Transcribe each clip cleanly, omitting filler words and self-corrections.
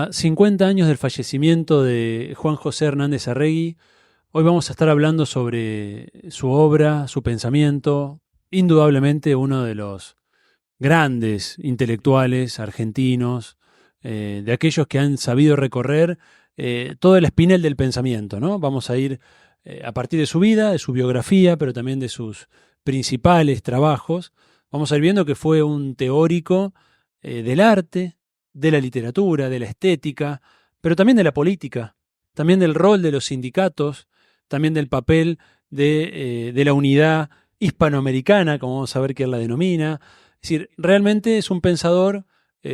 A 50 años del fallecimiento de Juan José Hernández Arregui, hoy vamos a estar hablando sobre su obra, su pensamiento, indudablemente uno de los grandes intelectuales argentinos, de aquellos que han sabido recorrer todo el espinel del pensamiento, ¿no? Vamos a ir a partir de su vida, de su biografía, pero también de sus principales trabajos. Vamos a ir viendo que fue un teórico del arte, de la literatura, de la estética, pero también de la política, también del rol de los sindicatos, también del papel de la unidad hispanoamericana, como vamos a ver que él la denomina. Es decir, realmente es un pensador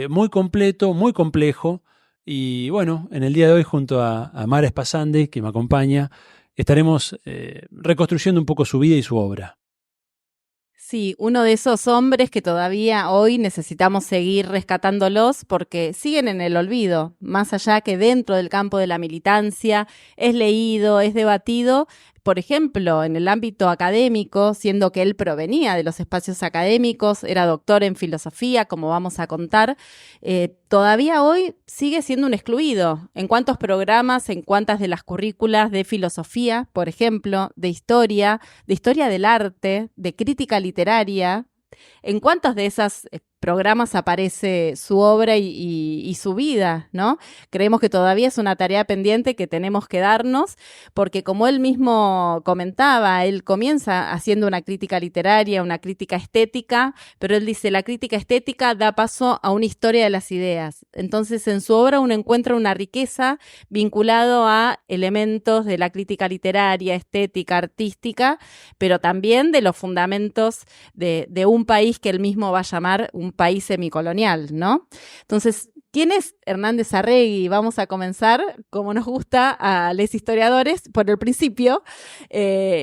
muy completo, muy complejo, y bueno, en el día de hoy junto a Mara Espasande, que me acompaña, estaremos reconstruyendo un poco su vida y su obra. Sí, uno de esos hombres que todavía hoy necesitamos seguir rescatándolos porque siguen en el olvido, más allá que dentro del campo de la militancia es leído, es debatido, por ejemplo, en el ámbito académico, siendo que él provenía de los espacios académicos, era doctor en filosofía, como vamos a contar, todavía hoy sigue siendo un excluido. ¿En cuántos programas, en cuántas de las currículas de filosofía, por ejemplo, de historia del arte, de crítica literaria, en cuántos de esos programas aparece su obra y su vida, ¿no? Creemos que todavía es una tarea pendiente que tenemos que darnos, porque como él mismo comentaba, él comienza haciendo una crítica literaria, una crítica estética, pero él dice, la crítica estética da paso a una historia de las ideas. Entonces, en su obra uno encuentra una riqueza vinculado a elementos de la crítica literaria, estética, artística, pero también de los fundamentos de un país que él mismo va a llamar un país semicolonial, ¿no? Entonces, ¿quién es Hernández Arregui? Vamos a comenzar, como nos gusta a los historiadores, por el principio.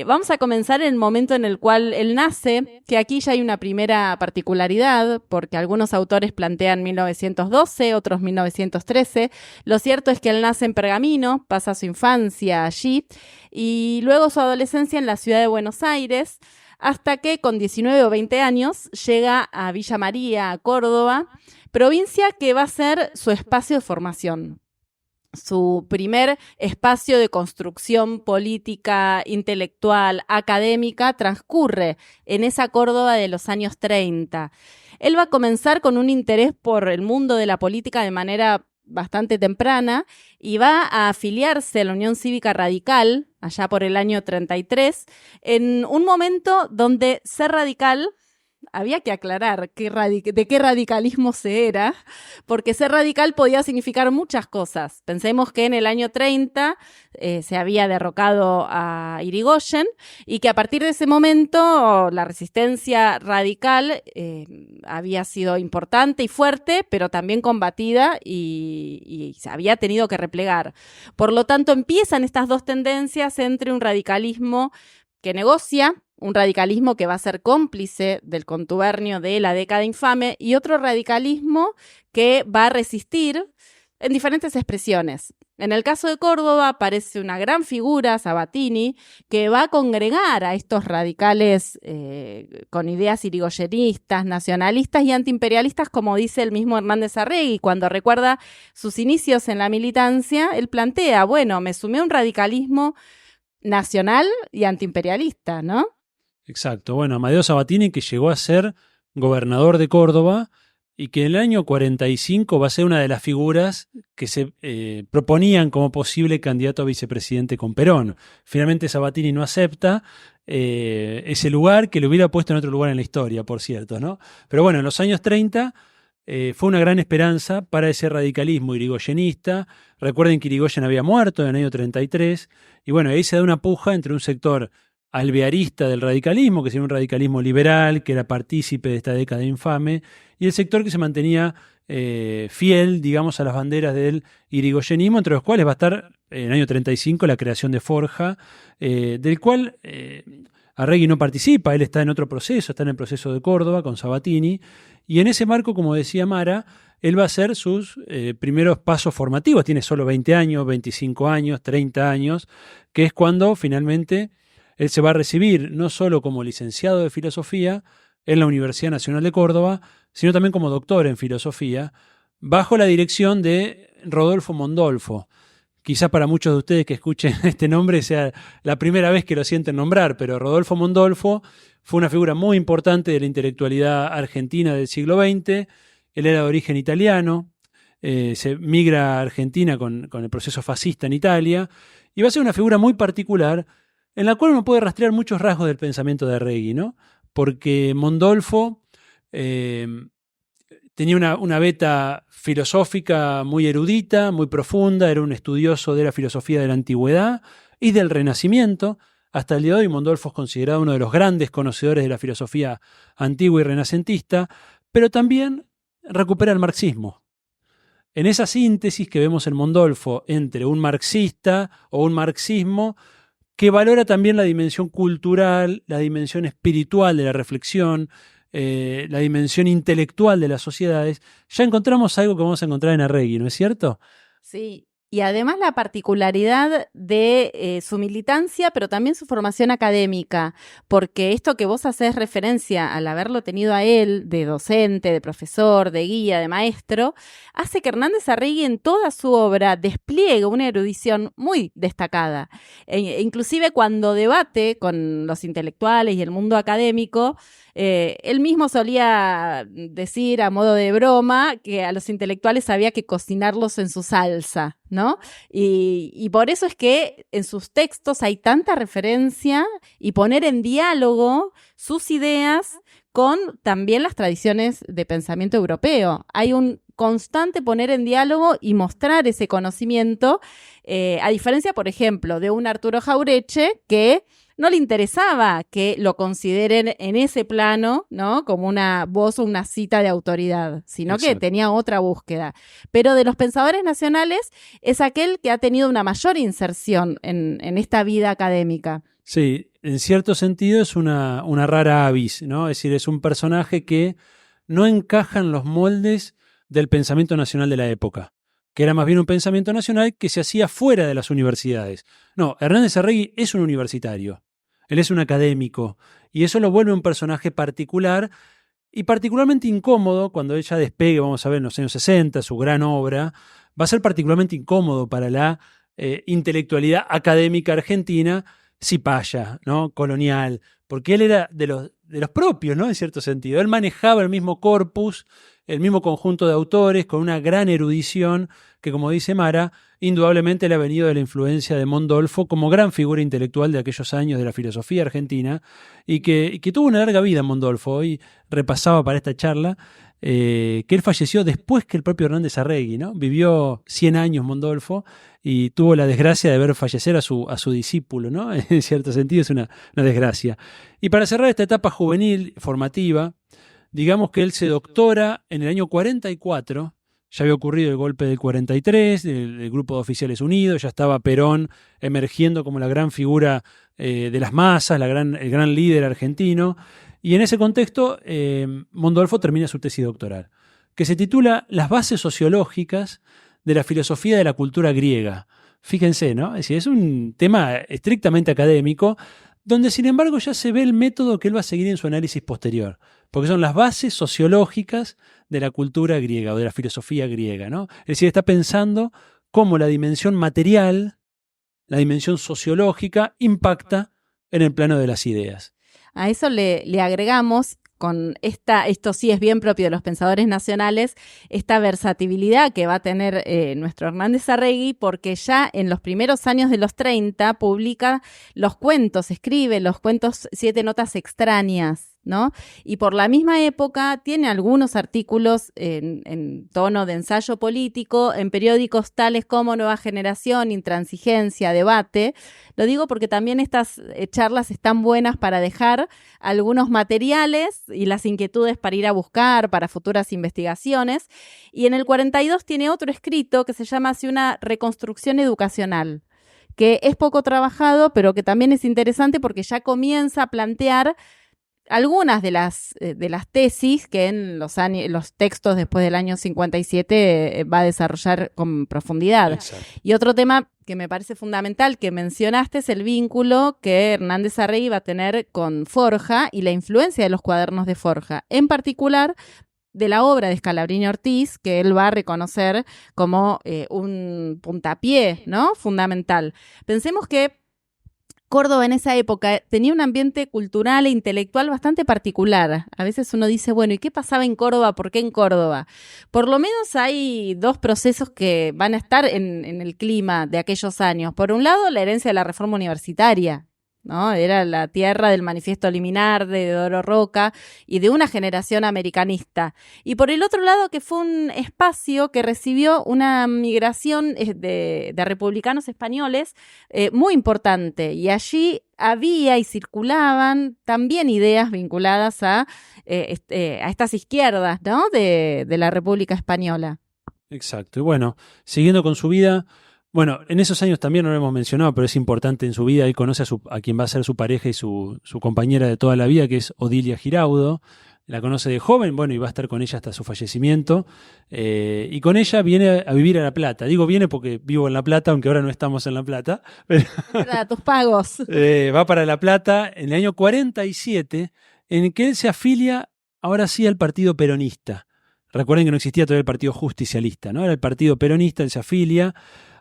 Vamos a comenzar en el momento en el cual él nace, que aquí ya hay una primera particularidad, porque algunos autores plantean 1912, otros 1913. Lo cierto es que él nace en Pergamino, pasa su infancia allí, y luego su adolescencia en la ciudad de Buenos Aires, hasta que con 19 o 20 años llega a Villa María, Córdoba, provincia que va a ser su espacio de formación, su primer espacio de construcción política, intelectual, académica, transcurre en esa Córdoba de los años 30. Él va a comenzar con un interés por el mundo de la política de manera bastante temprana y va a afiliarse a la Unión Cívica Radical allá por el año 33, en un momento donde ser radical, había que aclarar de qué radicalismo se era, porque ser radical podía significar muchas cosas. Pensemos que en el año 30 se había derrocado a Irigoyen y que a partir de ese momento la resistencia radical había sido importante y fuerte, pero también combatida y se había tenido que replegar. Por lo tanto, empiezan estas dos tendencias entre un radicalismo que negocia, un radicalismo que va a ser cómplice del contubernio de la década infame y otro radicalismo que va a resistir en diferentes expresiones. En el caso de Córdoba aparece una gran figura, Sabatini, que va a congregar a estos radicales con ideas irigoyenistas, nacionalistas y antiimperialistas, como dice el mismo Hernández Arregui. Cuando recuerda sus inicios en la militancia, él plantea, bueno, me sumé a un radicalismo nacional y antiimperialista, ¿no? Exacto. Bueno, Amadeo Sabatini, que llegó a ser gobernador de Córdoba y que en el año 45 va a ser una de las figuras que se proponían como posible candidato a vicepresidente con Perón. Finalmente Sabatini no acepta ese lugar, que lo hubiera puesto en otro lugar en la historia, por cierto, ¿no? Pero bueno, en los años 30 fue una gran esperanza para ese radicalismo irigoyenista. Recuerden que Irigoyen había muerto en el año 33 y bueno, ahí se da una puja entre un sector alvearista del radicalismo, que sería un radicalismo liberal, que era partícipe de esta década infame, y el sector que se mantenía fiel, digamos, a las banderas del irigoyenismo, entre los cuales va a estar en el año 35 la creación de Forja, del cual Arregui no participa, él está en otro proceso, está en el proceso de Córdoba con Sabatini, y en ese marco, como decía Mara, él va a hacer sus primeros pasos formativos, tiene solo 20 años, 25 años, 30 años, que es cuando finalmente él se va a recibir no solo como licenciado de filosofía en la Universidad Nacional de Córdoba, sino también como doctor en filosofía, bajo la dirección de Rodolfo Mondolfo. Quizás para muchos de ustedes que escuchen este nombre sea la primera vez que lo sienten nombrar, pero Rodolfo Mondolfo fue una figura muy importante de la intelectualidad argentina del siglo XX. Él era de origen italiano, se migra a Argentina con el proceso fascista en Italia, y va a ser una figura muy particular en la cual uno puede rastrear muchos rasgos del pensamiento de Arregui, ¿no? Porque Mondolfo tenía una beta filosófica muy erudita, muy profunda, era un estudioso de la filosofía de la antigüedad y del Renacimiento. Hasta el día de hoy Mondolfo es considerado uno de los grandes conocedores de la filosofía antigua y renacentista, pero también recupera el marxismo. En esa síntesis que vemos en Mondolfo entre un marxista o un marxismo que valora también la dimensión cultural, la dimensión espiritual de la reflexión, la dimensión intelectual de las sociedades, ya encontramos algo que vamos a encontrar en Arregui, ¿no es cierto? Sí, y además la particularidad de su militancia, pero también su formación académica, porque esto que vos hacés referencia al haberlo tenido a él de docente, de profesor, de guía, de maestro, hace que Hernández Arregui en toda su obra despliegue una erudición muy destacada. Inclusive cuando debate con los intelectuales y el mundo académico, él mismo solía decir a modo de broma que a los intelectuales había que cocinarlos en su salsa, ¿no? Y por eso es que en sus textos hay tanta referencia y poner en diálogo sus ideas con también las tradiciones de pensamiento europeo. Hay un constante poner en diálogo y mostrar ese conocimiento, a diferencia, por ejemplo, de un Arturo Jauretche que no le interesaba que lo consideren en ese plano, ¿no? Como una voz o una cita de autoridad, sino Exacto. que tenía otra búsqueda. Pero de los pensadores nacionales es aquel que ha tenido una mayor inserción en esta vida académica. Sí, en cierto sentido es una rara avis, ¿no? Es decir, es un personaje que no encaja en los moldes del pensamiento nacional de la época, que era más bien un pensamiento nacional que se hacía fuera de las universidades. No, Hernández Arregui es un universitario, él es un académico, y eso lo vuelve un personaje particular y particularmente incómodo cuando ella despegue, vamos a ver, en los años 60, su gran obra, va a ser particularmente incómodo para la intelectualidad académica argentina, cipaya, ¿no? Colonial, porque él era de los propios, ¿no? En cierto sentido. Él manejaba el mismo corpus, el mismo conjunto de autores, con una gran erudición, que como dice Mara, indudablemente le ha venido de la influencia de Mondolfo como gran figura intelectual de aquellos años de la filosofía argentina, y que tuvo una larga vida Mondolfo. Hoy repasaba para esta charla que él falleció después que el propio Hernández Arregui, ¿no? Vivió 100 años Mondolfo y tuvo la desgracia de ver fallecer a su discípulo, ¿no? En cierto sentido es una desgracia. Y para cerrar esta etapa juvenil, formativa, digamos que él se doctora en el año 44, ya había ocurrido el golpe del 43, el Grupo de Oficiales Unidos, ya estaba Perón emergiendo como la gran figura de las masas, el gran líder argentino, y en ese contexto Mondolfo termina su tesis doctoral, que se titula Las bases sociológicas de la filosofía de la cultura griega. Fíjense, ¿no? Es decir, es un tema estrictamente académico, donde sin embargo ya se ve el método que él va a seguir en su análisis posterior, porque son las bases sociológicas de la cultura griega o de la filosofía griega, ¿no? Es decir, está pensando cómo la dimensión material, la dimensión sociológica, impacta en el plano de las ideas. A eso le agregamos, con esto sí es bien propio de los pensadores nacionales, esta versatilidad que va a tener nuestro Hernández Arregui, porque ya en los primeros años de los 30 publica los cuentos, escribe los cuentos 7 notas extrañas, ¿no? Y por la misma época tiene algunos artículos en tono de ensayo político en periódicos tales como Nueva Generación, Intransigencia, Debate. Lo digo porque también estas charlas están buenas para dejar algunos materiales y las inquietudes para ir a buscar para futuras investigaciones. Y en el 42 tiene otro escrito que se llama así una reconstrucción educacional, que es poco trabajado, pero que también es interesante porque ya comienza a plantear algunas de las tesis que en los textos después del año 57 va a desarrollar con profundidad. Exacto. Y otro tema que me parece fundamental que mencionaste es el vínculo que Hernández Arregui va a tener con Forja y la influencia de los cuadernos de Forja. En particular, de la obra de Scalabrini Ortiz, que él va a reconocer como un puntapié, ¿no? Fundamental. Pensemos que Córdoba en esa época tenía un ambiente cultural e intelectual bastante particular. A veces uno dice, bueno, ¿y qué pasaba en Córdoba? ¿Por qué en Córdoba? Por lo menos hay dos procesos que van a estar en el clima de aquellos años. Por un lado, la herencia de la reforma universitaria, ¿no? Era la tierra del Manifiesto Liminar, de Doro Roca y de una generación americanista. Y por el otro lado, que fue un espacio que recibió una migración de republicanos españoles muy importante. Y allí había y circulaban también ideas vinculadas a estas izquierdas, ¿no? de la República Española. Exacto. Y bueno, siguiendo con su vida. Bueno, en esos años también no lo hemos mencionado, pero es importante en su vida. Él conoce a quien va a ser su pareja y su compañera de toda la vida, que es Odilia Giraudo. La conoce de joven, bueno, y va a estar con ella hasta su fallecimiento. Y con ella viene a vivir a La Plata. Digo viene porque vivo en La Plata, aunque ahora no estamos en La Plata. Pero Para tus pagos. va para La Plata en el año 47, en el que él se afilia, ahora sí, al Partido Peronista. Recuerden que no existía todavía el Partido Justicialista, ¿no? Era el Partido Peronista, él se afilia.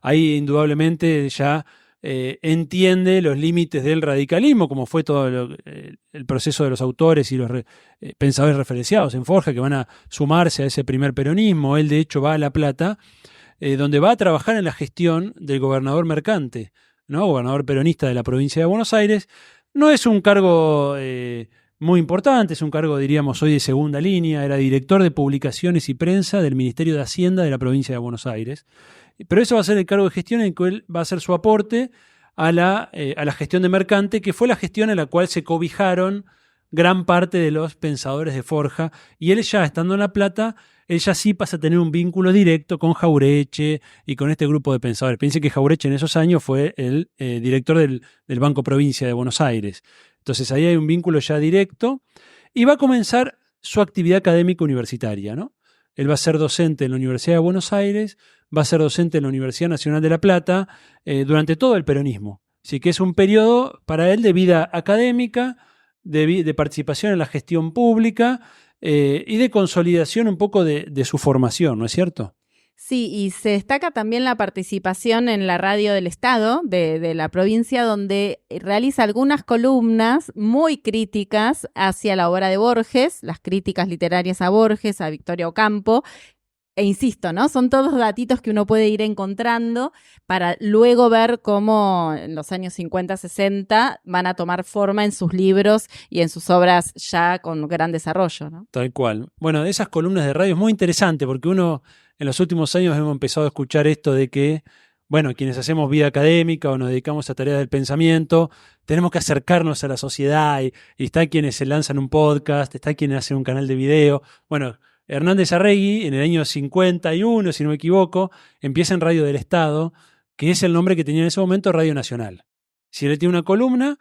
Ahí indudablemente ya entiende los límites del radicalismo, como fue todo el proceso de los autores y los pensadores referenciados en Forja, que van a sumarse a ese primer peronismo. Él, de hecho, va a La Plata, donde va a trabajar en la gestión del gobernador Mercante, ¿no? Gobernador peronista de la provincia de Buenos Aires. No es un cargo muy importante, es un cargo, diríamos, hoy de segunda línea. Era director de publicaciones y prensa del Ministerio de Hacienda de la provincia de Buenos Aires. Pero eso va a ser el cargo de gestión en el que él va a hacer su aporte a la gestión de Mercante, que fue la gestión en la cual se cobijaron gran parte de los pensadores de Forja. Y él ya, estando en La Plata, él ya sí pasa a tener un vínculo directo con Jaureche y con este grupo de pensadores. Piense que Jaureche en esos años fue el director del Banco Provincia de Buenos Aires. Entonces ahí hay un vínculo ya directo y va a comenzar su actividad académica universitaria, ¿no? Él va a ser docente en la Universidad de Buenos Aires, va a ser docente en la Universidad Nacional de La Plata durante todo el peronismo. Así que es un periodo para él de vida académica, de participación en la gestión pública y de consolidación un poco de su formación, ¿no es cierto? Sí, y se destaca también la participación en la radio del Estado de la provincia, donde realiza algunas columnas muy críticas hacia la obra de Borges, las críticas literarias a Borges, a Victoria Ocampo. E insisto, ¿no? Son todos datitos que uno puede ir encontrando para luego ver cómo en los años 50, 60 van a tomar forma en sus libros y en sus obras ya con gran desarrollo, ¿no? Tal cual. Bueno, de esas columnas de radio es muy interesante porque uno en los últimos años hemos empezado a escuchar esto de que, bueno, quienes hacemos vida académica o nos dedicamos a tareas del pensamiento, tenemos que acercarnos a la sociedad y está quienes se lanzan un podcast, está quienes hacen un canal de video. Bueno, Hernández Arregui, en el año 51, si no me equivoco, empieza en Radio del Estado, que es el nombre que tenía en ese momento Radio Nacional. Si él tiene una columna,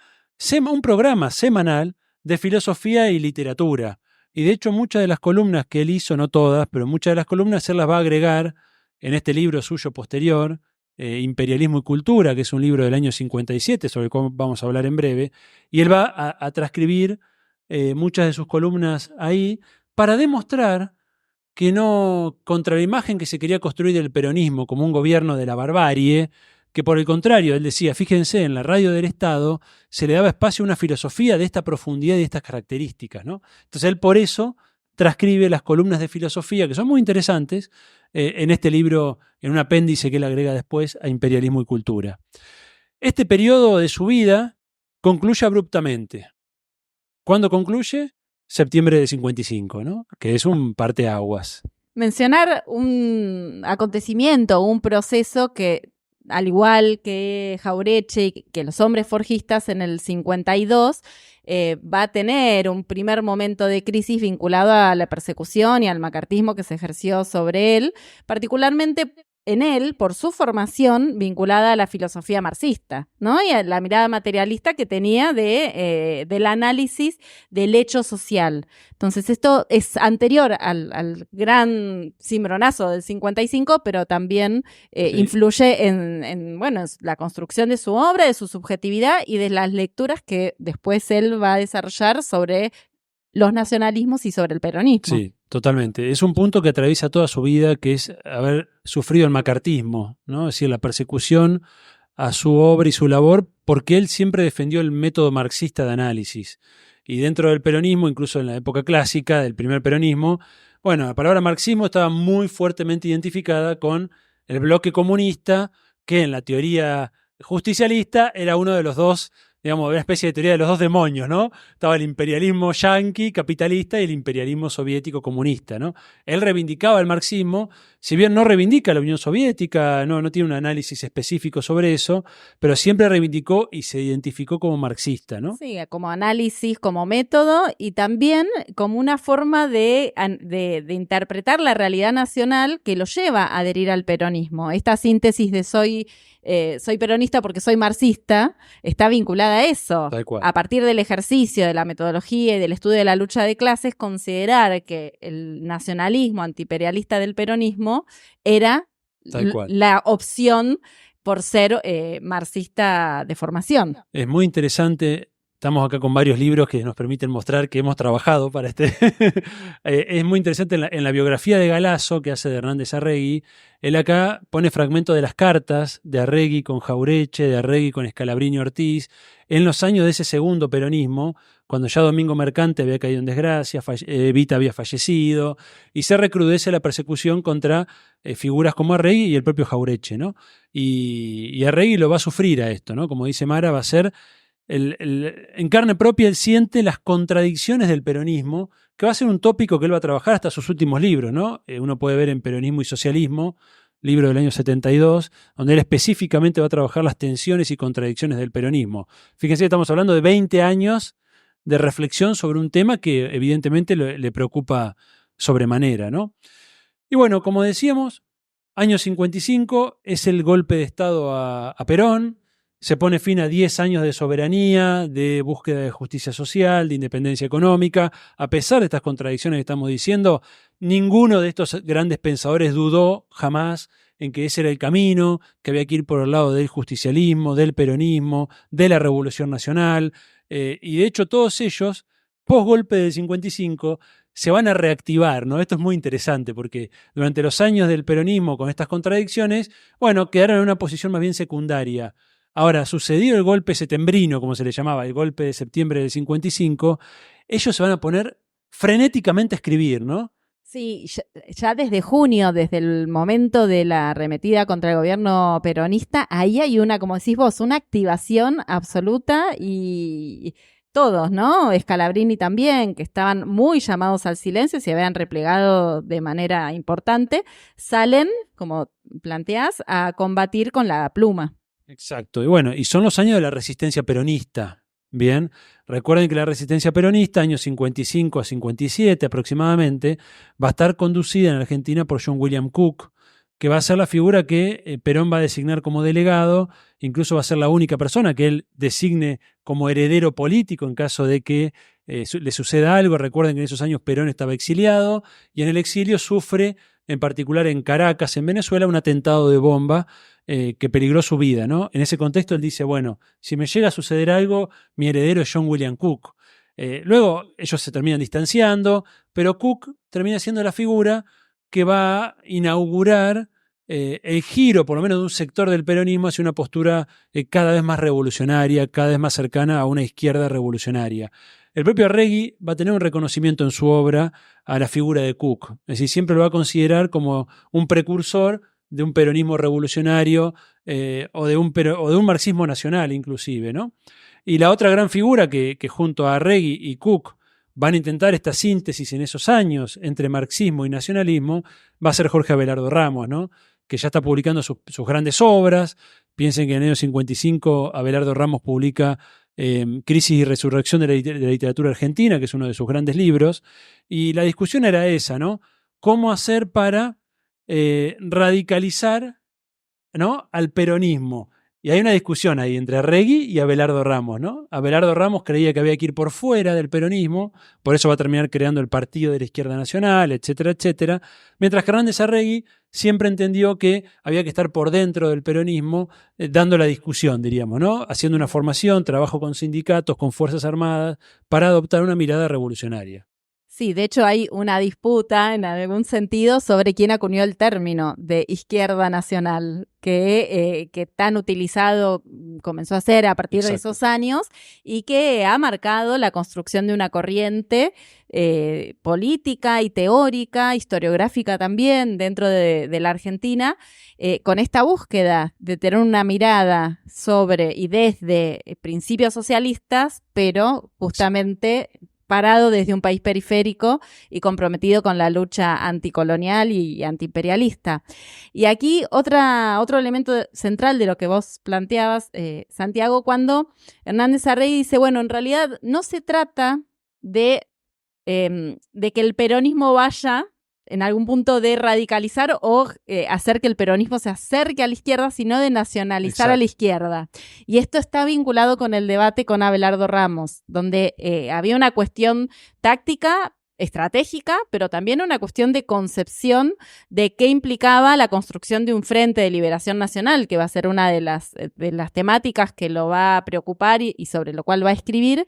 un programa semanal de filosofía y literatura. Y de hecho muchas de las columnas que él hizo, no todas, pero muchas de las columnas él las va a agregar en este libro suyo posterior, Imperialismo y Cultura, que es un libro del año 57, sobre el cual vamos a hablar en breve, y él va a transcribir muchas de sus columnas ahí, para demostrar que no, contra la imagen que se quería construir del peronismo como un gobierno de la barbarie, que por el contrario, él decía, fíjense, en la radio del Estado se le daba espacio a una filosofía de esta profundidad y de estas características, ¿no? Entonces él por eso transcribe las columnas de filosofía, que son muy interesantes, en este libro, en un apéndice que él agrega después a Imperialismo y Cultura. Este periodo de su vida concluye abruptamente. ¿Cuándo concluye? Septiembre de 55, ¿no? Que es un parteaguas. Mencionar un acontecimiento, un proceso que, al igual que Jaureche y que los hombres forjistas en el 52, va a tener un primer momento de crisis vinculado a la persecución y al macartismo que se ejerció sobre él, particularmente en él por su formación vinculada a la filosofía marxista, ¿no? Y a la mirada materialista que tenía del análisis del hecho social. Entonces esto es anterior al gran cimbronazo del 55, pero también sí, influye en la construcción de su obra, de su subjetividad y de las lecturas que después él va a desarrollar sobre los nacionalismos y sobre el peronismo. Sí, totalmente. Es un punto que atraviesa toda su vida, que es haber sufrido el macartismo, ¿no? Es decir, la persecución a su obra y su labor, porque él siempre defendió el método marxista de análisis. Y dentro del peronismo, incluso en la época clásica del primer peronismo, bueno, la palabra marxismo estaba muy fuertemente identificada con el bloque comunista, que en la teoría justicialista era uno de los dos, digamos, una especie de teoría de los dos demonios, ¿no? Estaba el imperialismo yanqui capitalista y el imperialismo soviético comunista, ¿no? Él reivindicaba el marxismo, si bien no reivindica la Unión Soviética, no tiene un análisis específico sobre eso, pero siempre reivindicó y se identificó como marxista, ¿no? Sí, como análisis, como método y también como una forma de interpretar la realidad nacional que lo lleva a adherir al peronismo. Esta síntesis de soy peronista porque soy marxista está vinculada a eso. Tal cual. A partir del ejercicio de la metodología y del estudio de la lucha de clases, considerar que el nacionalismo antiimperialista del peronismo era la opción por ser marxista de formación. Es muy interesante. Estamos acá con varios libros que nos permiten mostrar que hemos trabajado para este. Es muy interesante en la biografía de Galasso, que hace de Hernández Arregui. Él acá pone fragmentos de las cartas de Arregui con Jaureche, de Arregui con Scalabrini Ortiz, en los años de ese segundo peronismo, cuando ya Domingo Mercante había caído en desgracia, Evita había fallecido, y se recrudece la persecución contra figuras como Arregui y el propio Jaureche, ¿no? Y Arregui lo va a sufrir a esto, ¿no? Como dice Mara, va a ser. En carne propia él siente las contradicciones del peronismo, que va a ser un tópico que él va a trabajar hasta sus últimos libros, ¿no? Uno puede ver en Peronismo y Socialismo, libro del año 72, donde él específicamente va a trabajar las tensiones y contradicciones del peronismo. Fíjense, estamos hablando de 20 años de reflexión sobre un tema que evidentemente le preocupa sobremanera, ¿no? Y bueno, como decíamos, año 55 es el golpe de Estado a Perón. Se pone fin a 10 años de soberanía, de búsqueda de justicia social, de independencia económica. A pesar de estas contradicciones que estamos diciendo, ninguno de estos grandes pensadores dudó jamás en que ese era el camino, que había que ir por el lado del justicialismo, del peronismo, de la Revolución Nacional. Y de hecho todos ellos, post golpe del 55, se van a reactivar, ¿no? Esto es muy interesante porque durante los años del peronismo con estas contradicciones, bueno, quedaron en una posición más bien secundaria. Ahora, sucedido el golpe setembrino, como se le llamaba, el golpe de septiembre del 55, ellos se van a poner frenéticamente a escribir, ¿no? Sí, ya desde junio, desde el momento de la arremetida contra el gobierno peronista, ahí hay una, como decís vos, una activación absoluta y todos, ¿no? Scalabrini también, que estaban muy llamados al silencio, se habían replegado de manera importante, salen, como planteás, a combatir con la pluma. Exacto. Y bueno, y son los años de la resistencia peronista. Bien, recuerden que la resistencia peronista, años 55 a 57 aproximadamente, va a estar conducida en Argentina por John William Cook, que va a ser la figura que Perón va a designar como delegado, incluso va a ser la única persona que él designe como heredero político en caso de que le suceda algo. Recuerden que en esos años Perón estaba exiliado y en el exilio sufre, en particular en Caracas, en Venezuela, un atentado de bomba que peligró su vida, ¿no? En ese contexto él dice, bueno, si me llega a suceder algo, mi heredero es John William Cook. Luego ellos se terminan distanciando, pero Cook termina siendo la figura que va a inaugurar el giro, por lo menos de un sector del peronismo, hacia una postura cada vez más revolucionaria, cada vez más cercana a una izquierda revolucionaria. El propio Arregui va a tener un reconocimiento en su obra a la figura de Cook, es decir, siempre lo va a considerar como un precursor de un peronismo revolucionario o de un marxismo nacional inclusive, ¿no? Y la otra gran figura que junto a Arregui y Cook van a intentar esta síntesis en esos años entre marxismo y nacionalismo va a ser Jorge Abelardo Ramos, ¿no? Que ya está publicando sus grandes obras. Piensen que en el año 55 Abelardo Ramos publica Crisis y Resurrección de la Literatura Argentina, que es uno de sus grandes libros, y la discusión era esa, ¿no? ¿Cómo hacer para radicalizar, ¿no?, al peronismo? Y hay una discusión ahí entre Arregui y Abelardo Ramos, ¿no? Abelardo Ramos creía que había que ir por fuera del peronismo, por eso va a terminar creando el Partido de la Izquierda Nacional, etcétera, etcétera. Mientras que Hernández Arregui siempre entendió que había que estar por dentro del peronismo, dando la discusión, diríamos, ¿no? Haciendo una formación, trabajo con sindicatos, con Fuerzas Armadas, para adoptar una mirada revolucionaria. Sí, de hecho hay una disputa en algún sentido sobre quién acuñó el término de izquierda nacional, que tan utilizado comenzó a ser a partir de esos años y que ha marcado la construcción de una corriente política y teórica, historiográfica también dentro de la Argentina, con esta búsqueda de tener una mirada sobre y desde principios socialistas, pero justamente parado desde un país periférico y comprometido con la lucha anticolonial y antiimperialista. Y aquí otro elemento central de lo que vos planteabas, Santiago, cuando Hernández Arregui dice, bueno, en realidad no se trata de que el peronismo vaya en algún punto de radicalizar o hacer que el peronismo se acerque a la izquierda, sino de nacionalizar a la izquierda. Y esto está vinculado con el debate con Abelardo Ramos, donde había una cuestión táctica, estratégica, pero también una cuestión de concepción de qué implicaba la construcción de un frente de liberación nacional, que va a ser una de las temáticas que lo va a preocupar y sobre lo cual va a escribir,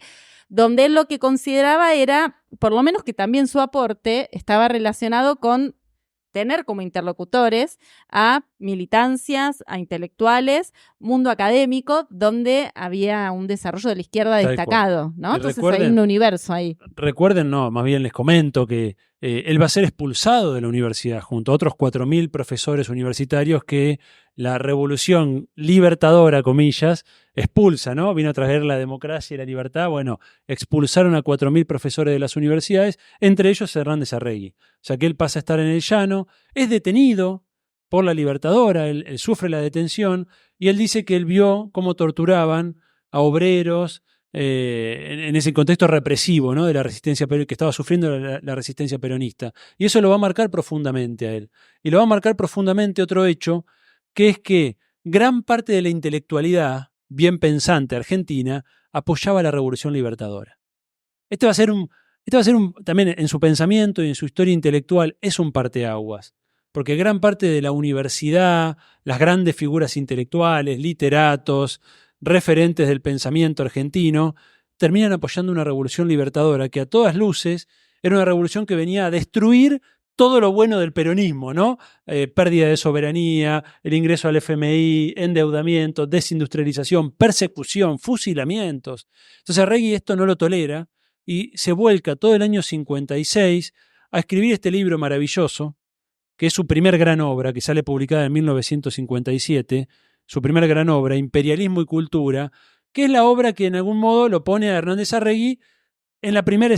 donde él lo que consideraba era, por lo menos que también su aporte estaba relacionado con tener como interlocutores a militancias, a intelectuales, mundo académico, donde había un desarrollo de la izquierda destacado, ¿no? Entonces hay un universo ahí. Recuerden, no, más bien les comento que él va a ser expulsado de la universidad junto a otros 4.000 profesores universitarios que la revolución libertadora, comillas, expulsa, ¿no? Vino a traer la democracia y la libertad. Bueno, expulsaron a 4.000 profesores de las universidades, entre ellos Hernández Arregui. O sea que él pasa a estar en el llano, es detenido por la Libertadora, él sufre la detención y él dice que él vio cómo torturaban a obreros en ese contexto represivo, ¿no? De la resistencia que estaba sufriendo la resistencia peronista. Y eso lo va a marcar profundamente a él. Y lo va a marcar profundamente otro hecho, que es que gran parte de la intelectualidad bien pensante argentina apoyaba la revolución libertadora. Este va a ser también en su pensamiento y en su historia intelectual, es un parteaguas, porque gran parte de la universidad, las grandes figuras intelectuales, literatos, referentes del pensamiento argentino, terminan apoyando una revolución libertadora que a todas luces era una revolución que venía a destruir todo lo bueno del peronismo, ¿no? Pérdida de soberanía, el ingreso al FMI, endeudamiento, desindustrialización, persecución, fusilamientos. Entonces Arregui esto no lo tolera y se vuelca todo el año 56 a escribir este libro maravilloso, que es su primer gran obra, que sale publicada en 1957, su primer gran obra, Imperialismo y Cultura, que es la obra que en algún modo lo pone a Hernández Arregui en la primera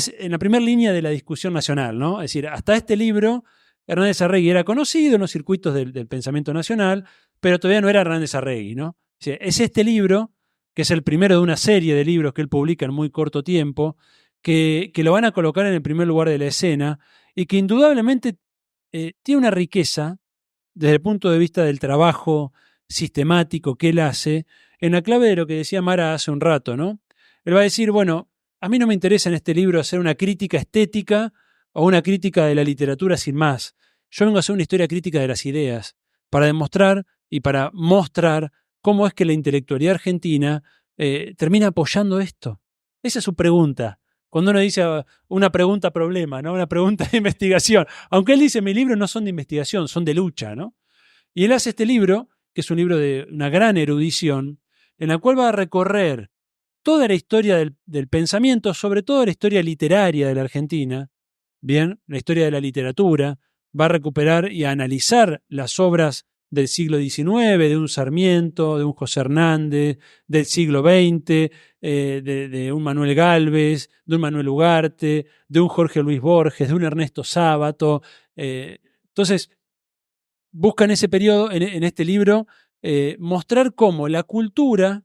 línea de la discusión nacional, ¿no? Es decir, hasta este libro, Hernández Arregui era conocido en los circuitos del pensamiento nacional, pero todavía no era Hernández Arregui, ¿no? Es este libro, que es el primero de una serie de libros que él publica en muy corto tiempo, que lo van a colocar en el primer lugar de la escena y que indudablemente tiene una riqueza desde el punto de vista del trabajo sistemático que él hace, en la clave de lo que decía Mara hace un rato, ¿no? Él va a decir, bueno, a mí no me interesa en este libro hacer una crítica estética o una crítica de la literatura sin más. Yo vengo a hacer una historia crítica de las ideas, para demostrar y para mostrar cómo es que la intelectualidad argentina termina apoyando esto. Esa es su pregunta. Cuando uno dice una pregunta problema, ¿no? Una pregunta de investigación. Aunque él dice, mis libros no son de investigación, son de lucha, ¿no? Y él hace este libro, que es un libro de una gran erudición, en la cual va a recorrer toda la historia del pensamiento, sobre todo la historia literaria de la Argentina, bien, la historia de la literatura, va a recuperar y a analizar las obras del siglo XIX, de un Sarmiento, de un José Hernández, del siglo XX, de un Manuel Gálvez, de un Manuel Ugarte, de un Jorge Luis Borges, de un Ernesto Sábato. Entonces, buscan ese periodo, en este libro, mostrar cómo la cultura,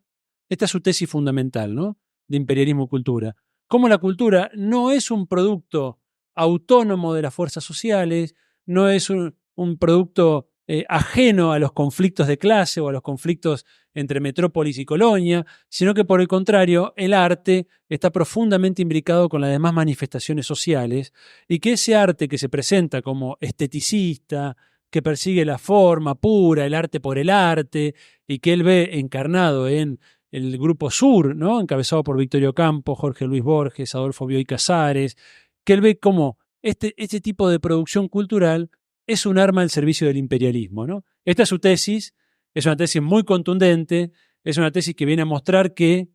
esta es su tesis fundamental, ¿no? De imperialismo y cultura, cómo la cultura no es un producto autónomo de las fuerzas sociales, no es un producto ajeno a los conflictos de clase o a los conflictos entre metrópolis y colonia, sino que por el contrario, el arte está profundamente imbricado con las demás manifestaciones sociales y que ese arte que se presenta como esteticista, que persigue la forma pura, el arte por el arte, y que él ve encarnado en el Grupo Sur, ¿no? Encabezado por Victorio Campo, Jorge Luis Borges, Adolfo Bioy Casares, que él ve como este tipo de producción cultural es un arma al servicio del imperialismo, ¿no? Esta es su tesis, es una tesis muy contundente, es una tesis que viene a mostrar que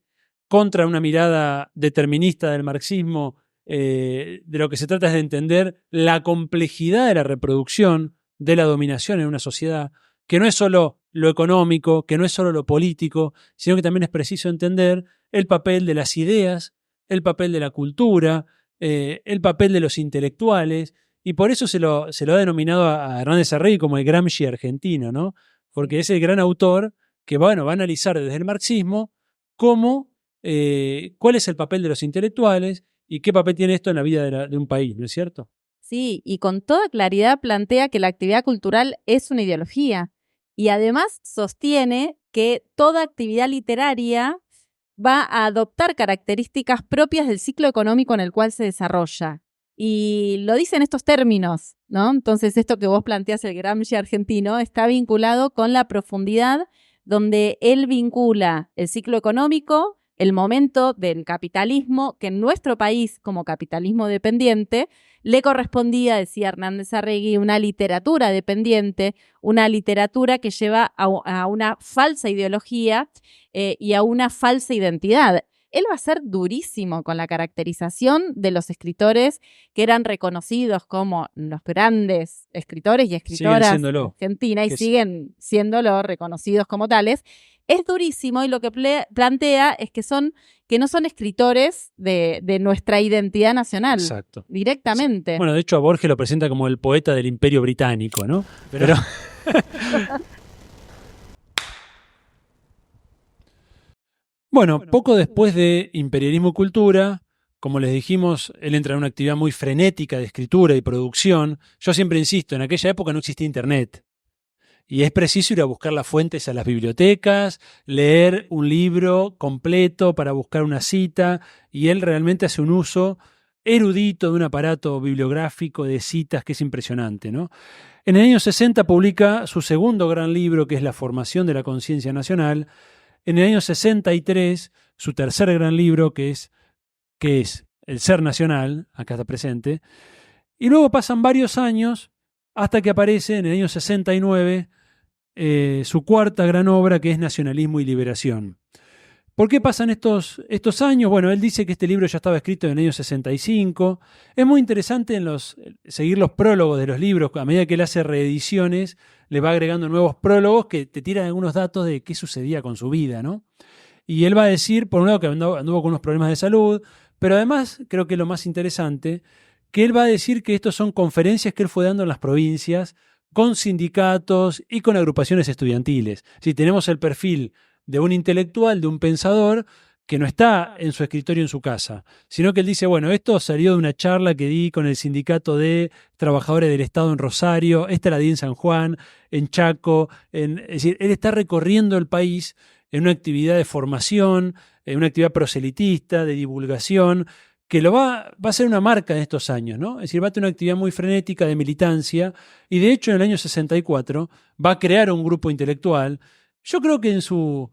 contra una mirada determinista del marxismo, de lo que se trata es de entender la complejidad de la reproducción, de la dominación en una sociedad, que no es solo lo económico, que no es solo lo político, sino que también es preciso entender el papel de las ideas, el papel de la cultura, el papel de los intelectuales, y por eso se lo ha denominado a Hernández Arregui como el Gramsci argentino, ¿no? Porque es el gran autor que va a analizar desde el marxismo cuál es el papel de los intelectuales y qué papel tiene esto en la vida de un país, ¿no es cierto? Sí, y con toda claridad plantea que la actividad cultural es una ideología y además sostiene que toda actividad literaria va a adoptar características propias del ciclo económico en el cual se desarrolla. Y lo dice en estos términos, ¿no? Entonces, esto que vos planteás, el Gramsci argentino, está vinculado con la profundidad donde él vincula el ciclo económico, el momento del capitalismo, que en nuestro país, como capitalismo dependiente, le correspondía, decía Hernández Arregui, una literatura dependiente, una literatura que lleva a una falsa ideología y a una falsa identidad. Él va a ser durísimo con la caracterización de los escritores que eran reconocidos como los grandes escritores y escritoras argentinas y siguen siéndolo reconocidos como tales. Es durísimo y lo que plantea es que no son escritores de nuestra identidad nacional. Exacto. Directamente. Bueno, de hecho a Borges lo presenta como el poeta del Imperio Británico, ¿no? Pero bueno, poco después de Imperialismo y Cultura, como les dijimos, él entra en una actividad muy frenética de escritura y producción. Yo siempre insisto, en aquella época no existía Internet. Y es preciso ir a buscar las fuentes a las bibliotecas, leer un libro completo para buscar una cita, y él realmente hace un uso erudito de un aparato bibliográfico de citas que es impresionante, ¿no? En el año 60 publica su segundo gran libro, que es La formación de la conciencia nacional. En el año 63, su tercer gran libro, que es El ser nacional, acá está presente. Y luego pasan varios años hasta que aparece en el año 69 su cuarta gran obra, que es Nacionalismo y Liberación. ¿Por qué pasan estos años? Bueno, él dice que este libro ya estaba escrito en el año 65. Es muy interesante seguir los prólogos de los libros. A medida que él hace reediciones, le va agregando nuevos prólogos que te tiran algunos datos de qué sucedía con su vida, ¿no? Y él va a decir, por un lado, que anduvo con unos problemas de salud, pero además, creo que lo más interesante, que él va a decir que estos son conferencias que él fue dando en las provincias con sindicatos y con agrupaciones estudiantiles. Si tenemos el perfil de un intelectual, de un pensador, que no está en su escritorio en su casa, sino que él dice, bueno, esto salió de una charla que di con el sindicato de trabajadores del Estado en Rosario, esta la di en San Juan, en Chaco, es decir, él está recorriendo el país en una actividad de formación, en una actividad proselitista, de divulgación, que va a ser una marca en estos años, ¿no? Es decir, va a tener una actividad muy frenética de militancia, y de hecho en el año 64 va a crear un grupo intelectual. Yo creo que en su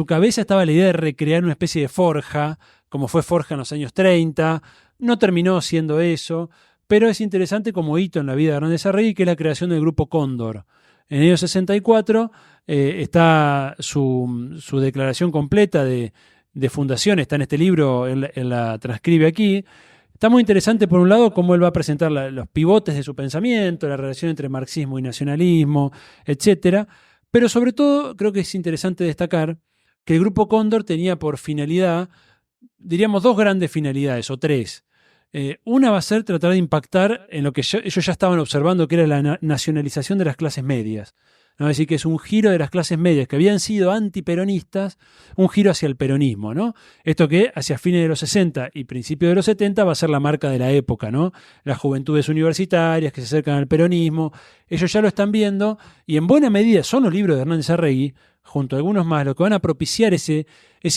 cabeza estaba la idea de recrear una especie de forja, como fue Forja en los años 30, no terminó siendo eso, pero es interesante como hito en la vida de Hernández Arregui, que es la creación del Grupo Cóndor. En el año 64 está su declaración completa de fundación, está en este libro, él la transcribe aquí. Está muy interesante, por un lado, cómo él va a presentar los pivotes de su pensamiento, la relación entre marxismo y nacionalismo, etcétera. Pero sobre todo, creo que es interesante destacar que el Grupo Cóndor tenía por finalidad, diríamos, dos grandes finalidades, o tres. Una va a ser tratar de impactar en lo que ellos ya estaban observando, que era la nacionalización de las clases medias. ¿No? Es decir, que es un giro de las clases medias que habían sido antiperonistas, un giro hacia el peronismo, ¿no? Esto que hacia fines de los 60 y principios de los 70 va a ser la marca de la época, ¿no? Las juventudes universitarias que se acercan al peronismo, ellos ya lo están viendo, y en buena medida son los libros de Hernández Arregui, junto a algunos más, lo que van a propiciar ese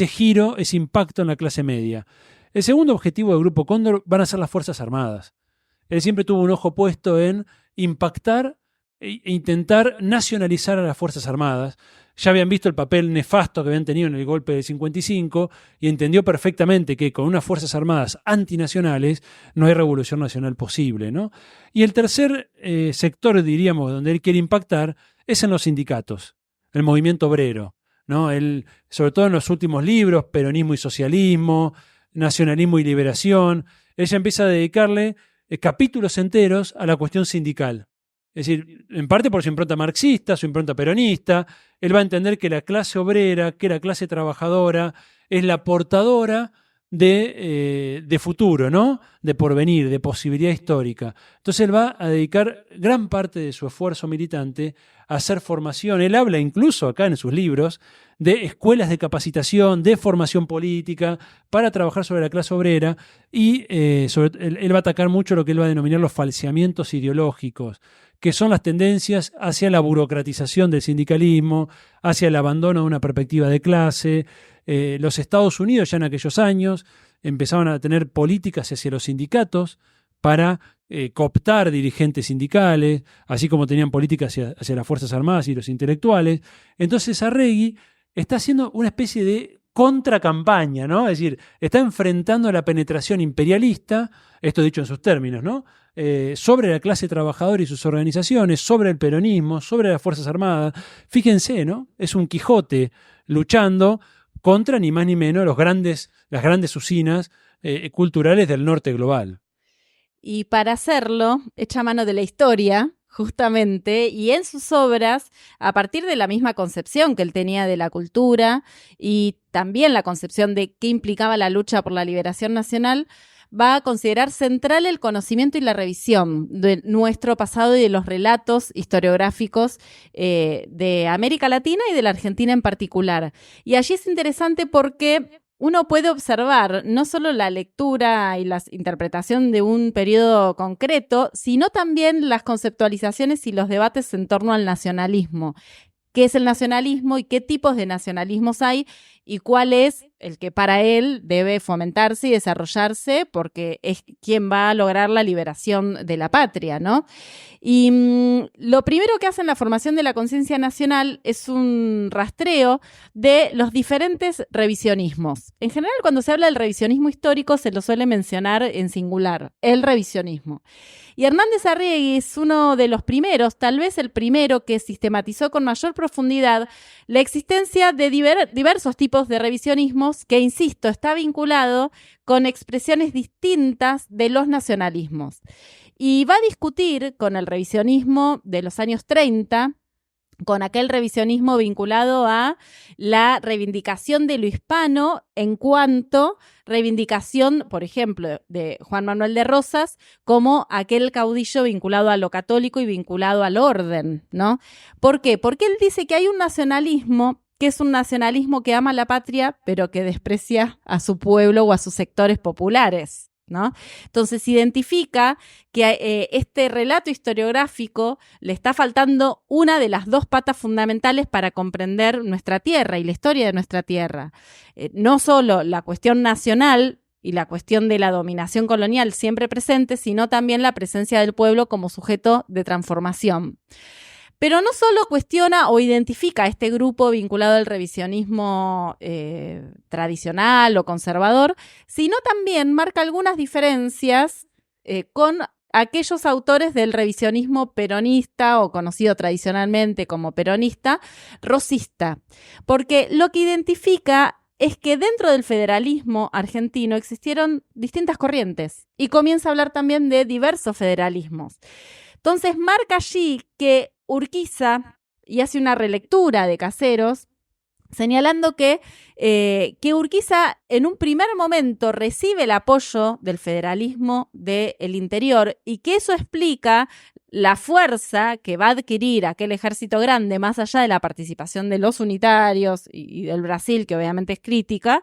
giro, ese impacto en la clase media. El segundo objetivo del Grupo Cóndor van a ser las Fuerzas Armadas. Él siempre tuvo un ojo puesto en impactar e intentar nacionalizar a las Fuerzas Armadas. Ya habían visto el papel nefasto que habían tenido en el golpe del 55 y entendió perfectamente que con unas Fuerzas Armadas antinacionales no hay revolución nacional posible, ¿no? Y el tercer sector, diríamos, donde él quiere impactar es en los sindicatos, el movimiento obrero, ¿no? Él, sobre todo en los últimos libros, Peronismo y Socialismo, Nacionalismo y Liberación, ella empieza a dedicarle capítulos enteros a la cuestión sindical. Es decir, en parte por su impronta marxista, su impronta peronista, él va a entender que la clase obrera, que la clase trabajadora, es la portadora de futuro, ¿no? De porvenir, de posibilidad histórica. Entonces él va a dedicar gran parte de su esfuerzo militante a hacer formación. Él habla incluso acá en sus libros de escuelas de capacitación, de formación política, para trabajar sobre la clase obrera y él va a atacar mucho lo que él va a denominar los falseamientos ideológicos, que son las tendencias hacia la burocratización del sindicalismo, hacia el abandono de una perspectiva de clase. Los Estados Unidos ya en aquellos años empezaban a tener políticas hacia los sindicatos para cooptar dirigentes sindicales, así como tenían políticas hacia las Fuerzas Armadas y los intelectuales. Entonces Arregui está haciendo una especie de contracampaña, ¿no? Es decir, está enfrentando la penetración imperialista, esto dicho en sus términos, ¿no? Sobre la clase trabajadora y sus organizaciones, sobre el peronismo, sobre las Fuerzas Armadas. Fíjense, ¿no? Es un Quijote luchando contra ni más ni menos las grandes usinas culturales del norte global. Y para hacerlo, echa mano de la historia, justamente, y en sus obras, a partir de la misma concepción que él tenía de la cultura y también la concepción de qué implicaba la lucha por la liberación nacional, va a considerar central el conocimiento y la revisión de nuestro pasado y de los relatos historiográficos de América Latina y de la Argentina en particular. Y allí es interesante porque uno puede observar no solo la lectura y la interpretación de un periodo concreto, sino también las conceptualizaciones y los debates en torno al nacionalismo. ¿Qué es el nacionalismo y qué tipos de nacionalismos hay? Y cuál es el que para él debe fomentarse y desarrollarse porque es quien va a lograr la liberación de la patria, ¿no? Y lo primero que hace en la formación de la conciencia nacional es un rastreo de los diferentes revisionismos. En general, cuando se habla del revisionismo histórico, se lo suele mencionar en singular, el revisionismo. Y Hernández Arregui es uno de los primeros, tal vez el primero, que sistematizó con mayor profundidad la existencia de diversos tipos de revisionismos que, insisto, está vinculado con expresiones distintas de los nacionalismos. Y va a discutir con el revisionismo de los años 30, con aquel revisionismo vinculado a la reivindicación de lo hispano en cuanto reivindicación, por ejemplo, de Juan Manuel de Rosas como aquel caudillo vinculado a lo católico y vinculado al orden, ¿no? ¿Por qué? Porque él dice que hay un nacionalismo que es un nacionalismo que ama la patria, pero que desprecia a su pueblo o a sus sectores populares, ¿no? Entonces identifica que este relato historiográfico le está faltando una de las dos patas fundamentales para comprender nuestra tierra y la historia de nuestra tierra. No solo la cuestión nacional y la cuestión de la dominación colonial siempre presente, sino también la presencia del pueblo como sujeto de transformación. Pero no solo cuestiona o identifica a este grupo vinculado al revisionismo tradicional o conservador, sino también marca algunas diferencias con aquellos autores del revisionismo peronista o conocido tradicionalmente como peronista, rosista. Porque lo que identifica es que dentro del federalismo argentino existieron distintas corrientes y comienza a hablar también de diversos federalismos. Entonces marca allí que Urquiza, y hace una relectura de Caseros, señalando que Urquiza en un primer momento recibe el apoyo del federalismo del interior y que eso explica la fuerza que va a adquirir aquel ejército grande, más allá de la participación de los unitarios y del Brasil, que obviamente es crítica,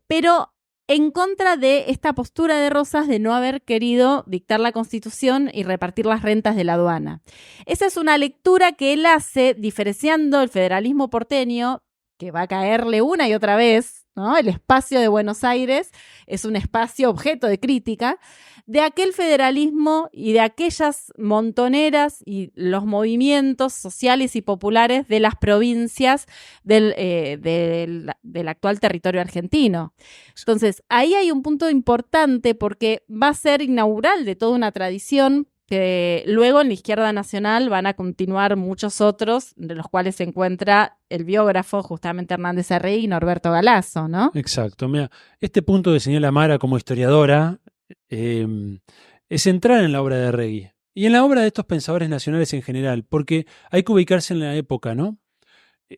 pero en contra de esta postura de Rosas de no haber querido dictar la Constitución y repartir las rentas de la aduana. Esa es una lectura que él hace diferenciando el federalismo porteño, que va a caerle una y otra vez, ¿no? El espacio de Buenos Aires es un espacio objeto de crítica, de aquel federalismo y de aquellas montoneras y los movimientos sociales y populares de las provincias del actual territorio argentino. Entonces, ahí hay un punto importante porque va a ser inaugural de toda una tradición que luego en la izquierda nacional van a continuar muchos otros, de los cuales se encuentra el biógrafo justamente Hernández Arregui y Norberto Galazo, ¿no? Exacto. Mira, este punto que señala Mara como historiadora es central en la obra de Arregui y en la obra de estos pensadores nacionales en general, porque hay que ubicarse en la época, ¿no?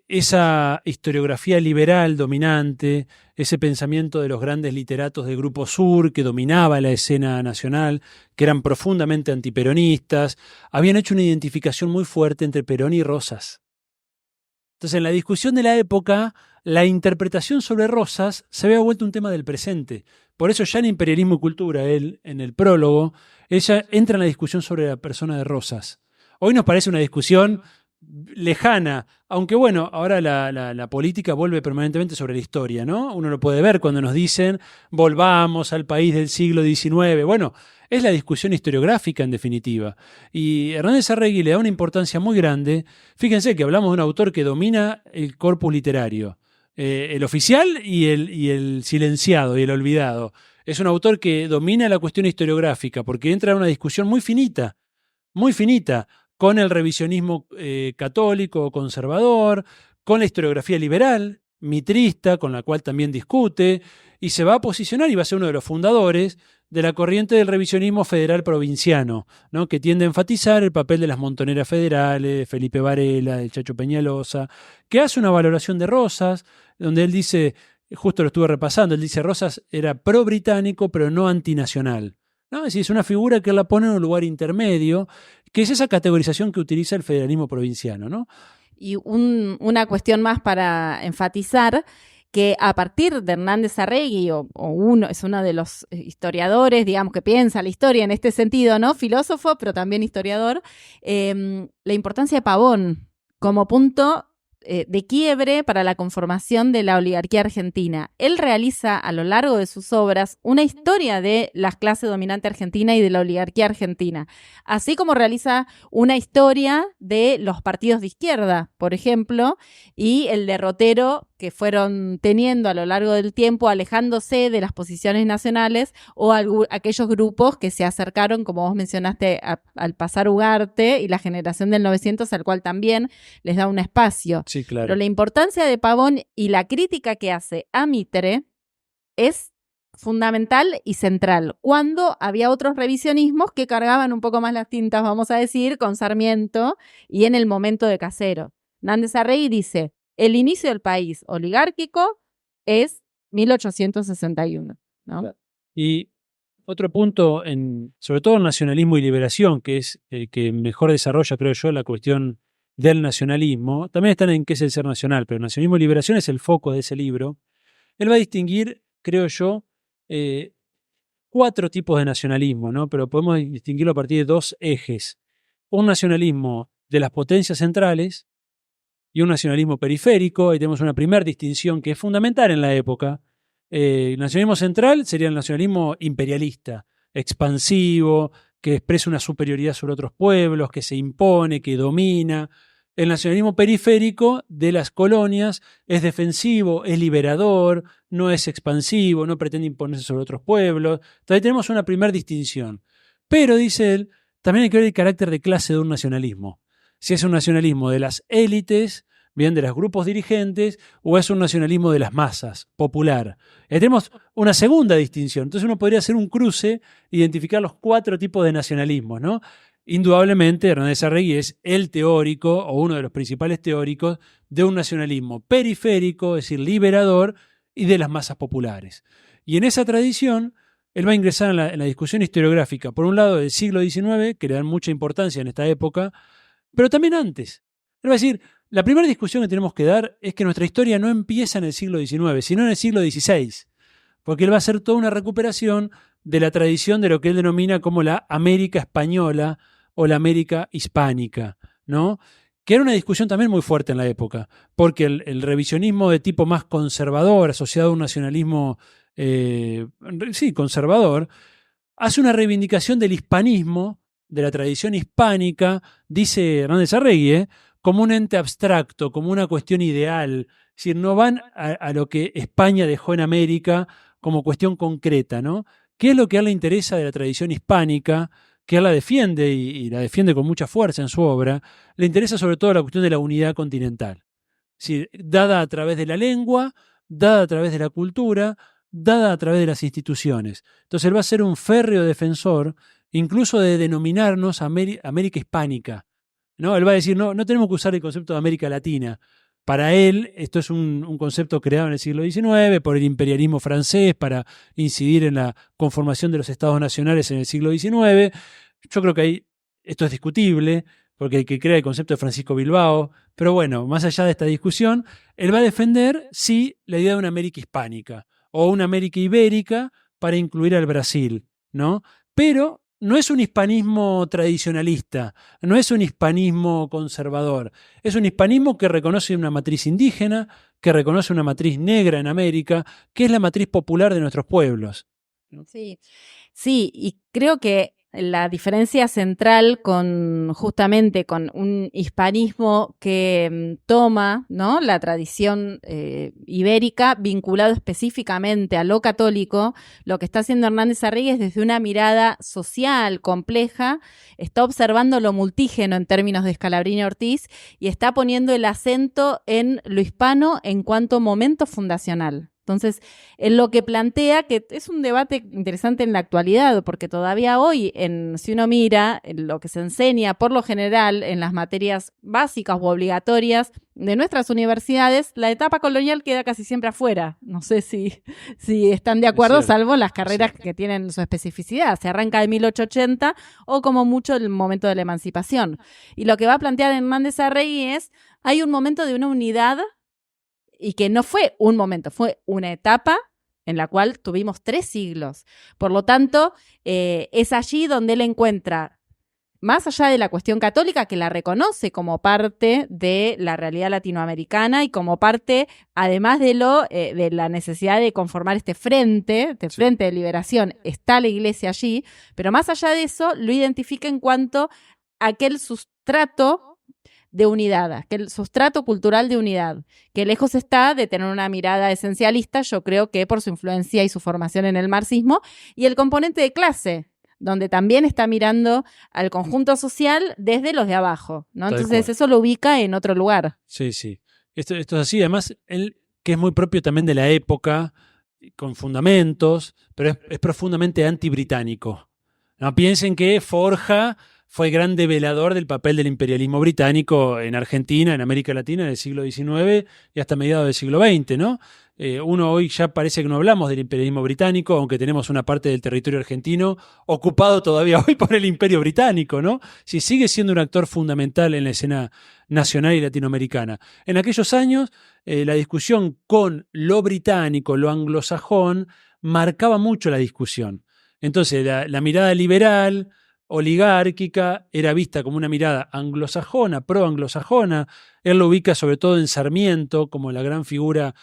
Esa historiografía liberal dominante, ese pensamiento de los grandes literatos del Grupo Sur que dominaba la escena nacional, que eran profundamente antiperonistas, habían hecho una identificación muy fuerte entre Perón y Rosas. Entonces, en la discusión de la época, la interpretación sobre Rosas se había vuelto un tema del presente. Por eso ya en Imperialismo y Cultura, él, en el prólogo, ella entra en la discusión sobre la persona de Rosas. Hoy nos parece una discusión lejana, aunque bueno, ahora la política vuelve permanentemente sobre la historia, ¿no? Uno lo puede ver cuando nos dicen volvamos al país del siglo XIX. Bueno, es la discusión historiográfica en definitiva. Y Hernández Arregui le da una importancia muy grande. Fíjense que hablamos de un autor que domina el corpus literario, el oficial y el silenciado y el olvidado. Es un autor que domina la cuestión historiográfica porque entra en una discusión muy finita, con el revisionismo católico o conservador, con la historiografía liberal, mitrista, con la cual también discute, y se va a posicionar y va a ser uno de los fundadores de la corriente del revisionismo federal provinciano, ¿no? Que tiende a enfatizar el papel de las montoneras federales, Felipe Varela, el Chacho Peñalosa, que hace una valoración de Rosas, donde él dice, justo lo estuve repasando, él dice Rosas era pro-británico pero no antinacional, ¿no? Es decir, es una figura que él la pone en un lugar intermedio, que es esa categorización que utiliza el federalismo provinciano, ¿no? Y una cuestión más para enfatizar, que a partir de Hernández Arregui, es uno de los historiadores, digamos, que piensa la historia en este sentido, ¿no? Filósofo, pero también historiador, la importancia de Pavón como punto de quiebre para la conformación de la oligarquía argentina. Él realiza a lo largo de sus obras una historia de la clase dominante argentina y de la oligarquía argentina, así como realiza una historia de los partidos de izquierda, por ejemplo, y el derrotero que fueron teniendo a lo largo del tiempo, alejándose de las posiciones nacionales o aquellos grupos que se acercaron, como vos mencionaste, al pasar Ugarte y la generación del 900, al cual también les da un espacio. Sí, claro. Pero la importancia de Pavón y la crítica que hace a Mitre es fundamental y central, cuando había otros revisionismos que cargaban un poco más las tintas, vamos a decir, con Sarmiento y en el momento de Casero. Hernández Arregui dice, el inicio del país oligárquico es 1861, ¿no? Y otro punto, sobre todo en nacionalismo y liberación, que es el que mejor desarrolla, creo yo, la cuestión del nacionalismo, también están en qué es el ser nacional, pero nacionalismo y liberación es el foco de ese libro. Él va a distinguir, creo yo, 4 tipos de nacionalismo, ¿no? Pero podemos distinguirlo a partir de 2 ejes. Un nacionalismo de las potencias centrales y un nacionalismo periférico. Ahí tenemos una primera distinción que es fundamental en la época. El nacionalismo central sería el nacionalismo imperialista, expansivo, que expresa una superioridad sobre otros pueblos, que se impone, que domina. El nacionalismo periférico de las colonias es defensivo, es liberador, no es expansivo, no pretende imponerse sobre otros pueblos. Entonces ahí tenemos una primera distinción. Pero, dice él, también hay que ver el carácter de clase de un nacionalismo. Si es un nacionalismo de las élites, bien, de los grupos dirigentes, o es un nacionalismo de las masas, popular. Tenemos una segunda distinción. Entonces uno podría hacer un cruce, identificar los 4 tipos de nacionalismos, ¿no? Indudablemente, Hernández Arregui es el teórico, o uno de los principales teóricos, de un nacionalismo periférico, es decir, liberador, y de las masas populares. Y en esa tradición, él va a ingresar en la discusión historiográfica, por un lado del siglo XIX, que le dan mucha importancia en esta época, pero también antes. Él va a decir, la primera discusión que tenemos que dar es que nuestra historia no empieza en el siglo XIX, sino en el siglo XVI. porque él va a hacer toda una recuperación de la tradición de lo que él denomina como la América española o la América hispánica, ¿no? Que era una discusión también muy fuerte en la época, porque el revisionismo de tipo más conservador, asociado a un nacionalismo, conservador, hace una reivindicación del hispanismo, de la tradición hispánica, dice Hernández Arregui, como un ente abstracto, como una cuestión ideal. Es decir, no van a lo que España dejó en América como cuestión concreta, ¿no? ¿Qué es lo que a él le interesa de la tradición hispánica? Que él la defiende y la defiende con mucha fuerza en su obra. Le interesa sobre todo la cuestión de la unidad continental. Es decir, dada a través de la lengua, dada a través de la cultura, dada a través de las instituciones. Entonces él va a ser un férreo defensor incluso de denominarnos América hispánica, ¿no? Él va a decir, no tenemos que usar el concepto de América Latina. Para él, esto es un concepto creado en el siglo XIX por el imperialismo francés para incidir en la conformación de los estados nacionales en el siglo XIX. Yo creo que ahí esto es discutible, porque el que crea el concepto de Francisco Bilbao. Pero bueno, más allá de esta discusión, él va a defender, sí, la idea de una América hispánica o una América ibérica para incluir al Brasil, ¿no? Pero no es un hispanismo tradicionalista, no es un hispanismo conservador, es un hispanismo que reconoce una matriz indígena, que reconoce una matriz negra en América, que es la matriz popular de nuestros pueblos. Sí, sí, y creo que la diferencia central justamente con un hispanismo que toma, ¿no?, la tradición ibérica vinculado específicamente a lo católico, lo que está haciendo Hernández Arregui es desde una mirada social compleja, está observando lo multígeno en términos de Scalabrini Ortiz y está poniendo el acento en lo hispano en cuanto momento fundacional. Entonces, en lo que plantea, que es un debate interesante en la actualidad, porque todavía hoy, si uno mira en lo que se enseña por lo general en las materias básicas u obligatorias de nuestras universidades, la etapa colonial queda casi siempre afuera. No sé si están de acuerdo, salvo las carreras que tienen su especificidad. Se arranca de 1880 o como mucho el momento de la emancipación. Y lo que va a plantear Hernández Arregui es, hay un momento de una unidad y que no fue un momento, fue una etapa en la cual tuvimos 3 siglos. Por lo tanto, es allí donde él encuentra, más allá de la cuestión católica, que la reconoce como parte de la realidad latinoamericana y como parte, además de la necesidad de conformar este frente de liberación, está la iglesia allí, pero más allá de eso, lo identifica en cuanto a aquel sustrato de unidad, aquel sustrato cultural de unidad, que lejos está de tener una mirada esencialista, yo creo que por su influencia y su formación en el marxismo, y el componente de clase, donde también está mirando al conjunto social desde los de abajo, ¿no? Entonces eso lo ubica en otro lugar. Sí, sí. Esto es así. Además, él, que es muy propio también de la época, con fundamentos, pero es profundamente anti-británico. No piensen que Forja fue gran develador del papel del imperialismo británico en Argentina, en América Latina, en el siglo XIX y hasta mediados del siglo XX, ¿no? Uno hoy ya parece que no hablamos del imperialismo británico, aunque tenemos una parte del territorio argentino ocupado todavía hoy por el imperio británico, ¿no? Sí, sigue siendo un actor fundamental en la escena nacional y latinoamericana. En aquellos años, la discusión con lo británico, lo anglosajón, marcaba mucho la discusión. Entonces, la mirada liberal, oligárquica, era vista como una mirada anglosajona, pro-anglosajona. Él lo ubica sobre todo en Sarmiento como la gran figura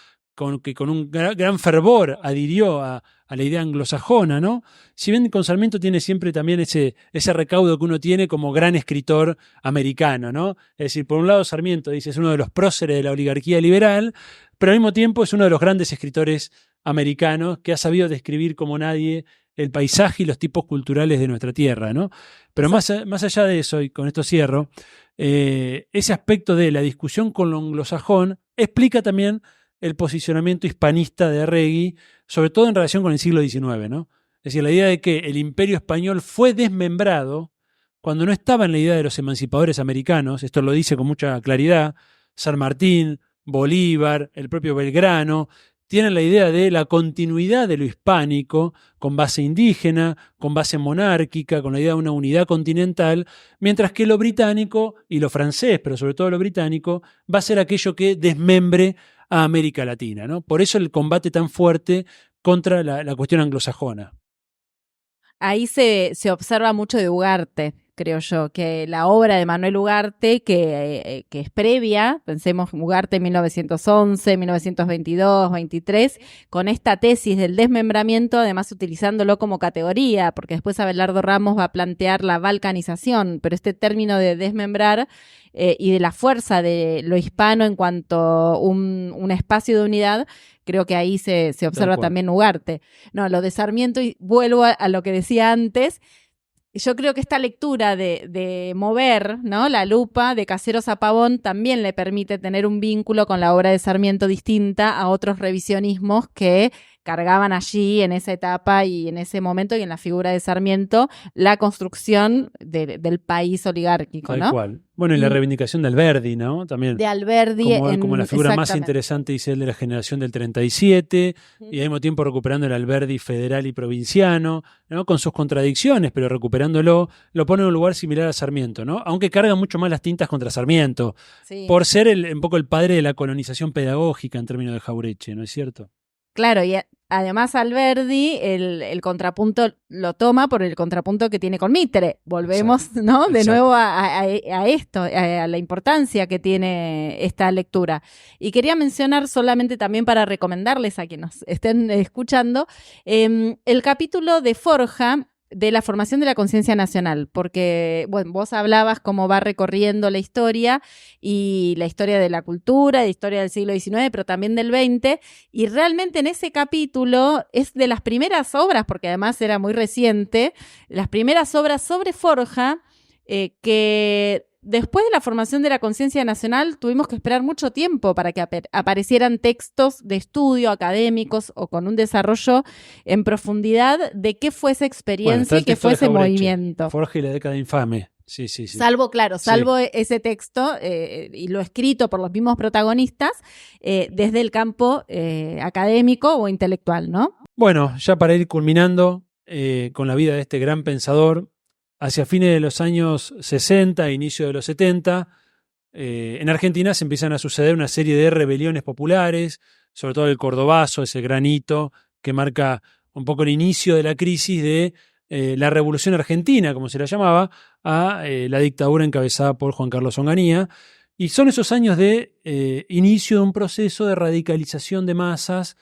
que con un gran fervor adhirió a la idea anglosajona, ¿no? Si bien con Sarmiento tiene siempre también ese recaudo que uno tiene como gran escritor americano, ¿no? Es decir, por un lado Sarmiento dice es uno de los próceres de la oligarquía liberal, pero al mismo tiempo es uno de los grandes escritores americanos que ha sabido describir como nadie el paisaje y los tipos culturales de nuestra tierra, ¿no? Pero más allá de eso, y con esto cierro, ese aspecto de la discusión con lo anglosajón explica también el posicionamiento hispanista de Arregui, sobre todo en relación con el siglo XIX, ¿no? Es decir, la idea de que el imperio español fue desmembrado cuando no estaba en la idea de los emancipadores americanos, esto lo dice con mucha claridad, San Martín, Bolívar, el propio Belgrano, tienen la idea de la continuidad de lo hispánico con base indígena, con base monárquica, con la idea de una unidad continental, mientras que lo británico y lo francés, pero sobre todo lo británico, va a ser aquello que desmembre a América Latina, ¿no? Por eso el combate tan fuerte contra la cuestión anglosajona. Ahí se observa mucho de Ugarte, creo yo, que la obra de Manuel Ugarte, que es previa, pensemos Ugarte 1911, 1922, 23, con esta tesis del desmembramiento, además utilizándolo como categoría, porque después Abelardo Ramos va a plantear la balcanización, pero este término de desmembrar y de la fuerza de lo hispano en cuanto a un espacio de unidad, creo que ahí se observa también Ugarte. No, lo de Sarmiento, y vuelvo a lo que decía antes, yo creo que esta lectura de mover, ¿no?, la lupa de Caseros a Pavón también le permite tener un vínculo con la obra de Sarmiento distinta a otros revisionismos que cargaban allí en esa etapa y en ese momento y en la figura de Sarmiento la construcción del país oligárquico, ¿no? Tal cual. Bueno, y la reivindicación de Alberdi, ¿no? También. De Alberdi. Como la figura más interesante, dice él, de la generación del 37, y al mismo tiempo recuperando el Alberdi federal y provinciano, ¿no? Con sus contradicciones, pero recuperándolo, lo pone en un lugar similar a Sarmiento, ¿no? Aunque carga mucho más las tintas contra Sarmiento, sí, por ser un poco el padre de la colonización pedagógica en términos de Jauretche, ¿no es cierto? Claro, y además Alberdi el contrapunto lo toma por el contrapunto que tiene con Mitre. Volvemos, exacto, ¿no?, de exacto, nuevo a esto, a la importancia que tiene esta lectura. Y quería mencionar solamente también para recomendarles a quienes nos estén escuchando, el capítulo de Forja, de la formación de la conciencia nacional, porque bueno, vos hablabas cómo va recorriendo la historia y la historia de la cultura, la historia del siglo XIX, pero también del XX, y realmente en ese capítulo es de las primeras obras, porque además era muy reciente, las primeras obras sobre Forja, que después de la formación de la conciencia nacional tuvimos que esperar mucho tiempo para que aparecieran textos de estudio académicos o con un desarrollo en profundidad de qué fue esa experiencia y qué fue ese movimiento. Forja y la década infame. Sí. Salvo ese texto y lo escrito por los mismos protagonistas desde el campo académico o intelectual, ¿no? Bueno, ya para ir culminando con la vida de este gran pensador, hacia fines de los años 60, inicio de los 70, en Argentina se empiezan a suceder una serie de rebeliones populares, sobre todo el Cordobazo, ese gran hito que marca un poco el inicio de la crisis de la Revolución Argentina, como se la llamaba, a la dictadura encabezada por Juan Carlos Onganía. Y son esos años de inicio de un proceso de radicalización de masas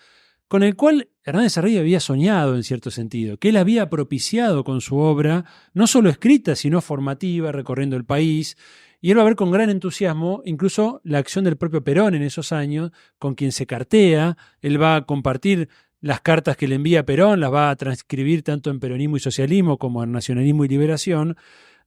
con el cual Hernández Arregui había soñado en cierto sentido, que él había propiciado con su obra, no solo escrita, sino formativa, recorriendo el país, y él va a ver con gran entusiasmo incluso la acción del propio Perón en esos años, con quien se cartea, él va a compartir las cartas que le envía Perón, las va a transcribir tanto en Peronismo y Socialismo como en Nacionalismo y Liberación,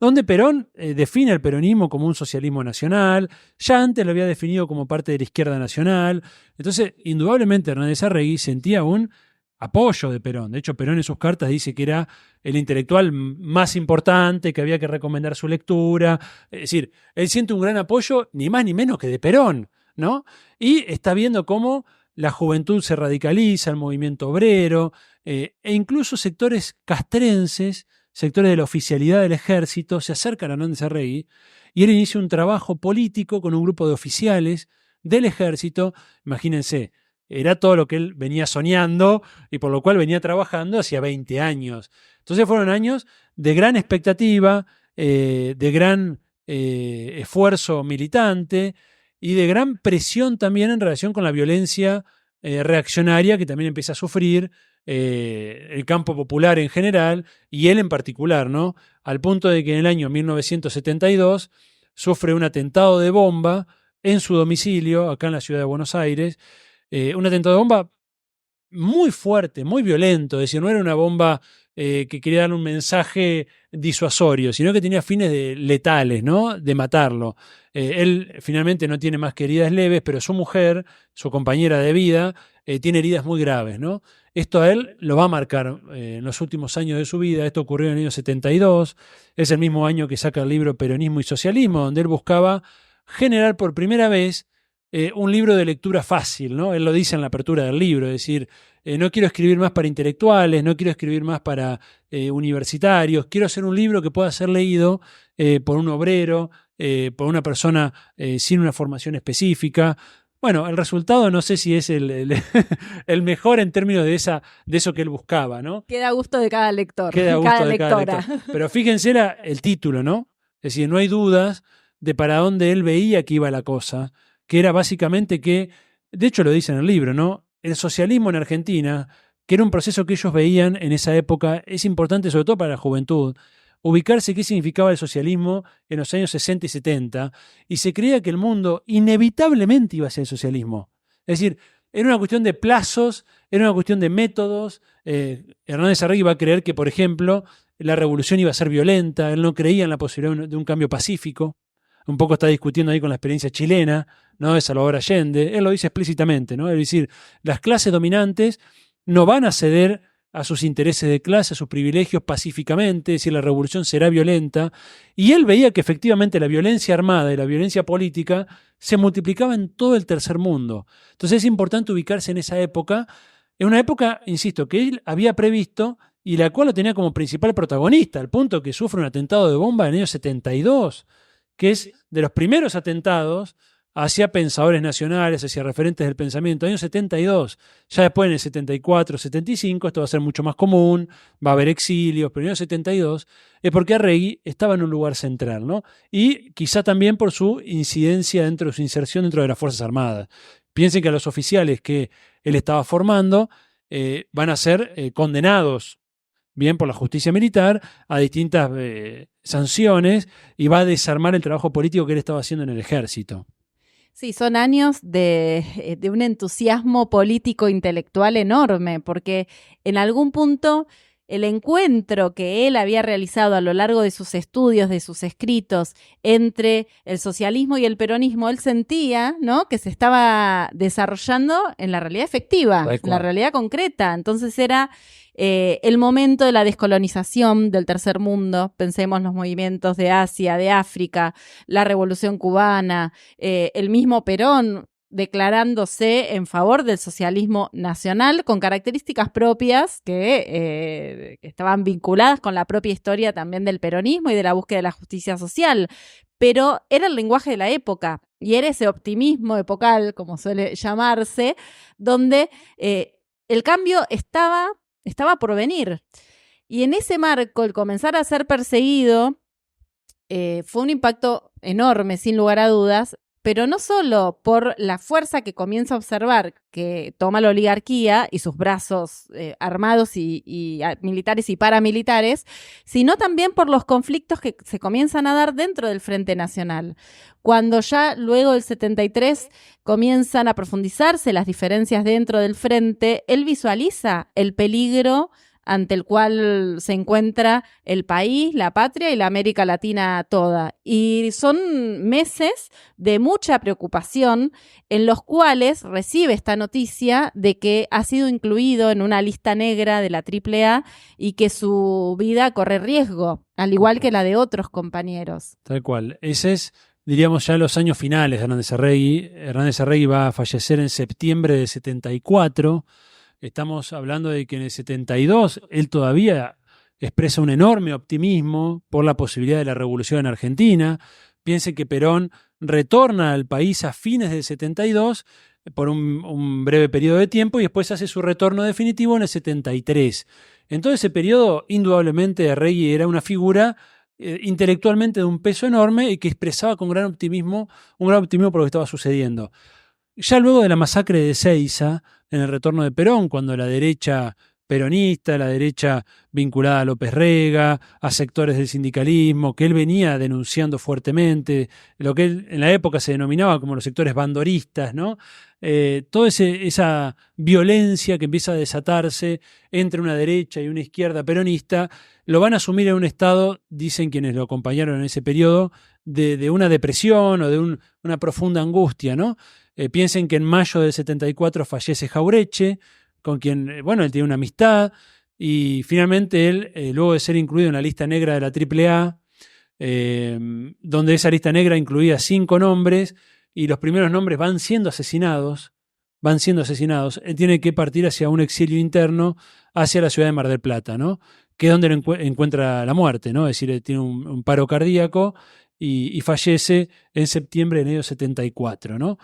donde Perón define el peronismo como un socialismo nacional, ya antes lo había definido como parte de la izquierda nacional. Entonces, indudablemente Hernández Arregui sentía un apoyo de Perón. De hecho, Perón en sus cartas dice que era el intelectual más importante, que había que recomendar su lectura. Es decir, él siente un gran apoyo, ni más ni menos que de Perón, ¿no? Y está viendo cómo la juventud se radicaliza, el movimiento obrero, e incluso sectores castrenses, sectores de la oficialidad del ejército, se acercan a Hernández Arregui y él inicia un trabajo político con un grupo de oficiales del ejército. Imagínense, era todo lo que él venía soñando y por lo cual venía trabajando hacía 20 años. Entonces fueron años de gran expectativa, de gran esfuerzo militante y de gran presión también en relación con la violencia reaccionaria que también empieza a sufrir el campo popular en general y él en particular, ¿no? Al punto de que en el año 1972 sufre un atentado de bomba en su domicilio, acá en la ciudad de Buenos Aires, un atentado de bomba muy fuerte, muy violento, es decir, no era una bomba que quería dar un mensaje disuasorio, sino que tenía fines letales, ¿no? De matarlo. Él finalmente no tiene más que heridas leves, pero su mujer, su compañera de vida, tiene heridas muy graves, ¿no? Esto a él lo va a marcar en los últimos años de su vida. Esto ocurrió en el año 72, es el mismo año que saca el libro Peronismo y Socialismo, donde él buscaba generar por primera vez un libro de lectura fácil, ¿no? Él lo dice en la apertura del libro, es decir, no quiero escribir más para intelectuales, no quiero escribir más para universitarios, quiero hacer un libro que pueda ser leído por un obrero, por una persona sin una formación específica, Bueno, el resultado no sé si es el mejor en términos de eso que él buscaba, ¿no? Queda a gusto de cada lector, Queda a gusto cada de cada lectora. lector. Pero fíjense el título, ¿no? Es decir, no hay dudas de para dónde él veía que iba la cosa, que era básicamente que, de hecho lo dice en el libro, ¿no? El socialismo en Argentina, que era un proceso que ellos veían en esa época, es importante sobre todo para la juventud, ubicarse qué significaba el socialismo en los años 60 y 70, y se creía que el mundo inevitablemente iba hacia el socialismo. Es decir, era una cuestión de plazos, era una cuestión de métodos. Hernández Arregui va a creer que, por ejemplo, la revolución iba a ser violenta, él no creía en la posibilidad de un cambio pacífico. Un poco está discutiendo ahí con la experiencia chilena, ¿no? De Salvador Allende. Él lo dice explícitamente, ¿no? Es decir, las clases dominantes no van a ceder a sus intereses de clase, a sus privilegios pacíficamente, es decir, la revolución será violenta. Y él veía que efectivamente la violencia armada y la violencia política se multiplicaba en todo el tercer mundo. Entonces es importante ubicarse en esa época, en una época, insisto, que él había previsto y la cual lo tenía como principal protagonista, al punto que sufre un atentado de bomba en el año 72, que es de los primeros atentados hacia pensadores nacionales, hacia referentes del pensamiento, año 72. Ya después en el 74, 75, esto va a ser mucho más común, va a haber exilios, pero en el año 72 es porque Arregui estaba en un lugar central, ¿no? Y quizá también por su incidencia dentro de su inserción dentro de las Fuerzas Armadas. Piensen que a los oficiales que él estaba formando van a ser condenados bien por la justicia militar a distintas sanciones y va a desarmar el trabajo político que él estaba haciendo en el ejército. Sí, son años de un entusiasmo político-intelectual enorme, porque en algún punto el encuentro que él había realizado a lo largo de sus estudios, de sus escritos, entre el socialismo y el peronismo, él sentía, ¿no?, que se estaba desarrollando en la realidad efectiva, en la realidad concreta. Entonces era el momento de la descolonización del tercer mundo. Pensemos los movimientos de Asia, de África, la Revolución Cubana, el mismo Perón declarándose en favor del socialismo nacional con características propias que estaban vinculadas con la propia historia también del peronismo y de la búsqueda de la justicia social. Pero era el lenguaje de la época y era ese optimismo epocal, como suele llamarse, donde el cambio estaba por venir. Y en ese marco, el comenzar a ser perseguido fue un impacto enorme, sin lugar a dudas, pero no solo por la fuerza que comienza a observar que toma la oligarquía y sus brazos armados y militares y paramilitares, sino también por los conflictos que se comienzan a dar dentro del Frente Nacional. Cuando ya luego del 73 comienzan a profundizarse las diferencias dentro del Frente, él visualiza el peligro ante el cual se encuentra el país, la patria y la América Latina toda. Y son meses de mucha preocupación en los cuales recibe esta noticia de que ha sido incluido en una lista negra de la AAA y que su vida corre riesgo, al igual que la de otros compañeros. Tal cual. Ese es, diríamos, ya los años finales de Hernández Arregui. Hernández Arregui va a fallecer en septiembre de 74. Estamos hablando de que en el 72 él todavía expresa un enorme optimismo por la posibilidad de la revolución en Argentina. Piensen que Perón retorna al país a fines del 72 por un breve periodo de tiempo y después hace su retorno definitivo en el 73. En todo ese periodo, indudablemente, Arregui era una figura intelectualmente de un peso enorme y que expresaba con gran optimismo, un gran optimismo por lo que estaba sucediendo. Ya luego de la masacre de Ezeiza, en el retorno de Perón, cuando la derecha peronista, la derecha vinculada a López Rega, a sectores del sindicalismo, que él venía denunciando fuertemente, lo que él en la época se denominaba como los sectores bandoristas, ¿no? Toda esa violencia que empieza a desatarse entre una derecha y una izquierda peronista, lo van a asumir en un estado, dicen quienes lo acompañaron en ese periodo, de una depresión o de una profunda angustia, ¿no? Piensen que en mayo del 74 fallece Jaureche, con quien, él tiene una amistad, y finalmente él, luego de ser incluido en la lista negra de la AAA, donde esa lista negra incluía 5 nombres, y los primeros nombres van siendo asesinados, él tiene que partir hacia un exilio interno, hacia la ciudad de Mar del Plata, ¿no? Que es donde lo encuentra la muerte, ¿no? Es decir, tiene un paro cardíaco y fallece en septiembre del año 74, ¿no?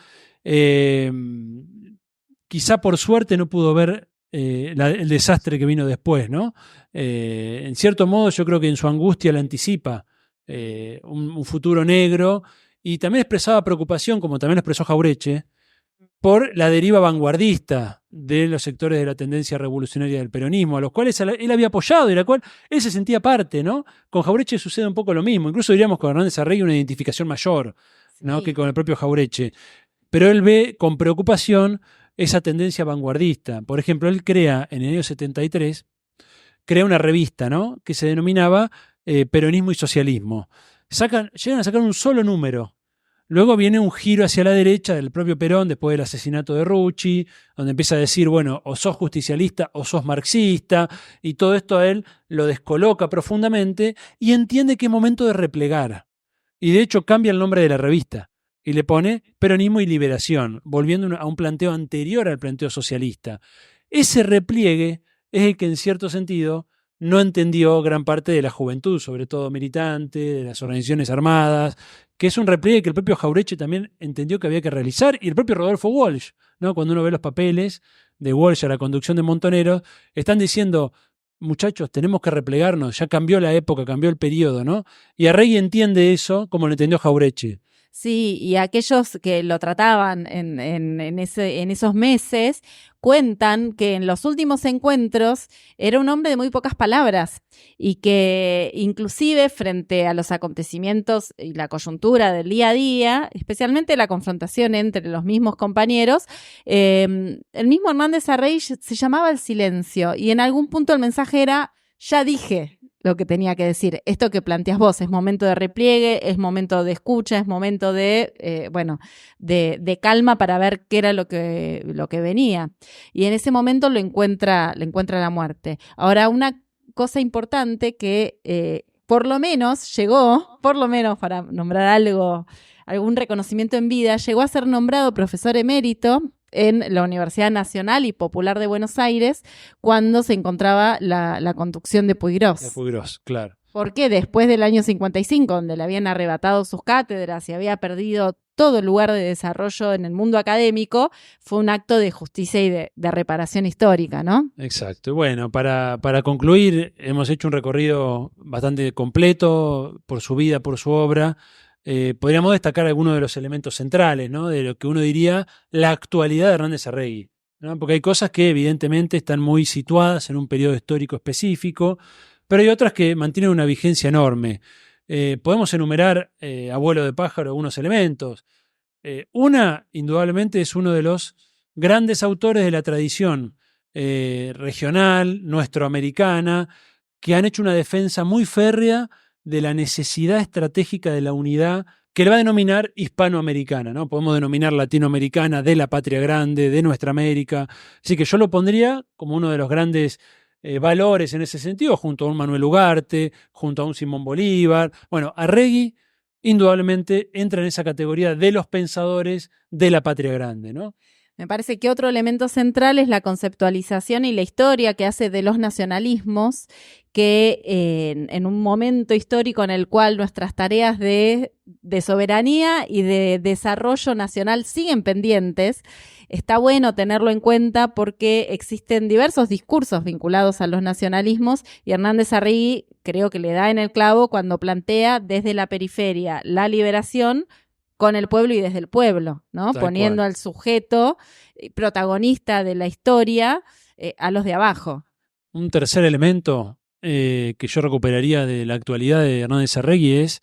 Quizá por suerte no pudo ver el desastre que vino después, ¿no? En cierto modo yo creo que en su angustia la anticipa un futuro negro, y también expresaba preocupación, como también lo expresó Jauretche, por la deriva vanguardista de los sectores de la tendencia revolucionaria del peronismo, a los cuales él había apoyado y a la cual él se sentía parte, ¿no? Con Jauretche sucede un poco lo mismo, incluso diríamos con Hernández Arregui una identificación mayor, ¿no? Que con el propio Jauretche. Pero él ve con preocupación esa tendencia vanguardista. Por ejemplo, él crea en el año 73, crea una revista, ¿no? Que se denominaba Peronismo y Socialismo. Llegan a sacar un solo número. Luego viene un giro hacia la derecha del propio Perón después del asesinato de Rucci, donde empieza a decir, bueno, o sos justicialista o sos marxista, y todo esto a él lo descoloca profundamente y entiende que es momento de replegar. Y de hecho cambia el nombre de la revista y le pone Peronismo y Liberación, volviendo a un planteo anterior al planteo socialista. Ese repliegue es el que en cierto sentido no entendió gran parte de la juventud, sobre todo militante, de las organizaciones armadas, que es un repliegue que el propio Jauretche también entendió que había que realizar, y el propio Rodolfo Walsh, ¿no? Cuando uno ve los papeles de Walsh a la conducción de Montoneros, están diciendo, muchachos, tenemos que replegarnos, ya cambió la época, cambió el periodo, ¿no? Y Arregui entiende eso como lo entendió Jauretche. Sí, y aquellos que lo trataban en esos meses cuentan que en los últimos encuentros era un hombre de muy pocas palabras y que inclusive frente a los acontecimientos y la coyuntura del día a día, especialmente la confrontación entre los mismos compañeros, el mismo Hernández Arregui se llamaba al silencio y en algún punto el mensaje era, ya dije lo que tenía que decir. Esto que planteas vos, es momento de repliegue, es momento de escucha, es momento de calma para ver qué era lo que venía. Y en ese momento le encuentra la muerte. Ahora, una cosa importante que por lo menos llegó, para nombrar algún reconocimiento en vida, llegó a ser nombrado profesor emérito en la Universidad Nacional y Popular de Buenos Aires cuando se encontraba la conducción de Puig Gros. De Puig Gros, claro. Porque después del año 55, donde le habían arrebatado sus cátedras y había perdido todo el lugar de desarrollo en el mundo académico, fue un acto de justicia y de reparación histórica, ¿no? Exacto. Bueno, para concluir, hemos hecho un recorrido bastante completo por su vida, por su obra. Podríamos destacar algunos de los elementos centrales, ¿no? De lo que uno diría la actualidad de Hernández Arregui, ¿no? Porque hay cosas que evidentemente están muy situadas en un periodo histórico específico, pero hay otras que mantienen una vigencia enorme. Podemos enumerar a vuelo de pájaro algunos elementos. Una, indudablemente, es uno de los grandes autores de la tradición regional, nuestroamericana, que han hecho una defensa muy férrea de la necesidad estratégica de la unidad, que le va a denominar hispanoamericana, ¿no? Podemos denominar latinoamericana, de la patria grande, de nuestra América. Así que yo lo pondría como uno de los grandes valores en ese sentido, junto a un Manuel Ugarte, junto a un Simón Bolívar. Bueno, Arregui indudablemente entra en esa categoría de los pensadores de la patria grande, ¿no? Me parece que otro elemento central es la conceptualización y la historia que hace de los nacionalismos, que en un momento histórico en el cual nuestras tareas de soberanía y de desarrollo nacional siguen pendientes, está bueno tenerlo en cuenta porque existen diversos discursos vinculados a los nacionalismos y Hernández Arregui creo que le da en el clavo cuando plantea desde la periferia la liberación con el pueblo y desde el pueblo, ¿no? Poniendo al sujeto protagonista de la historia a los de abajo. Un tercer elemento que yo recuperaría de la actualidad de Hernández Arregui es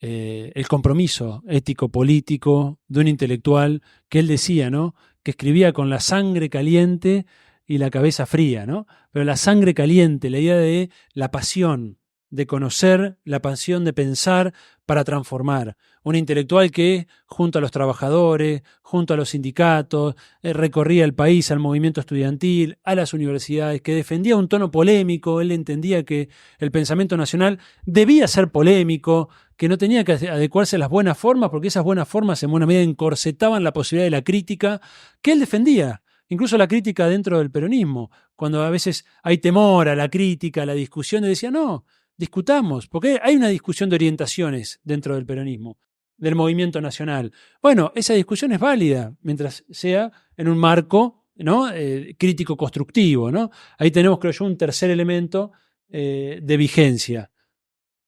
el compromiso ético-político de un intelectual que él decía, ¿no? Que escribía con la sangre caliente y la cabeza fría, ¿no? Pero la sangre caliente, la idea de la pasión, de conocer, la pasión de pensar para transformar. Un intelectual que, junto a los trabajadores, junto a los sindicatos, recorría el país al movimiento estudiantil, a las universidades, que defendía un tono polémico. Él entendía que el pensamiento nacional debía ser polémico, que no tenía que adecuarse a las buenas formas, porque esas buenas formas en buena medida encorsetaban la posibilidad de la crítica que él defendía. Incluso la crítica dentro del peronismo, cuando a veces hay temor a la crítica, a la discusión, él decía, no, discutamos, porque hay una discusión de orientaciones dentro del peronismo. del movimiento nacional. Bueno, esa discusión es válida mientras sea en un marco, ¿no? Crítico constructivo, ¿no? Ahí tenemos, creo yo, un tercer elemento de vigencia.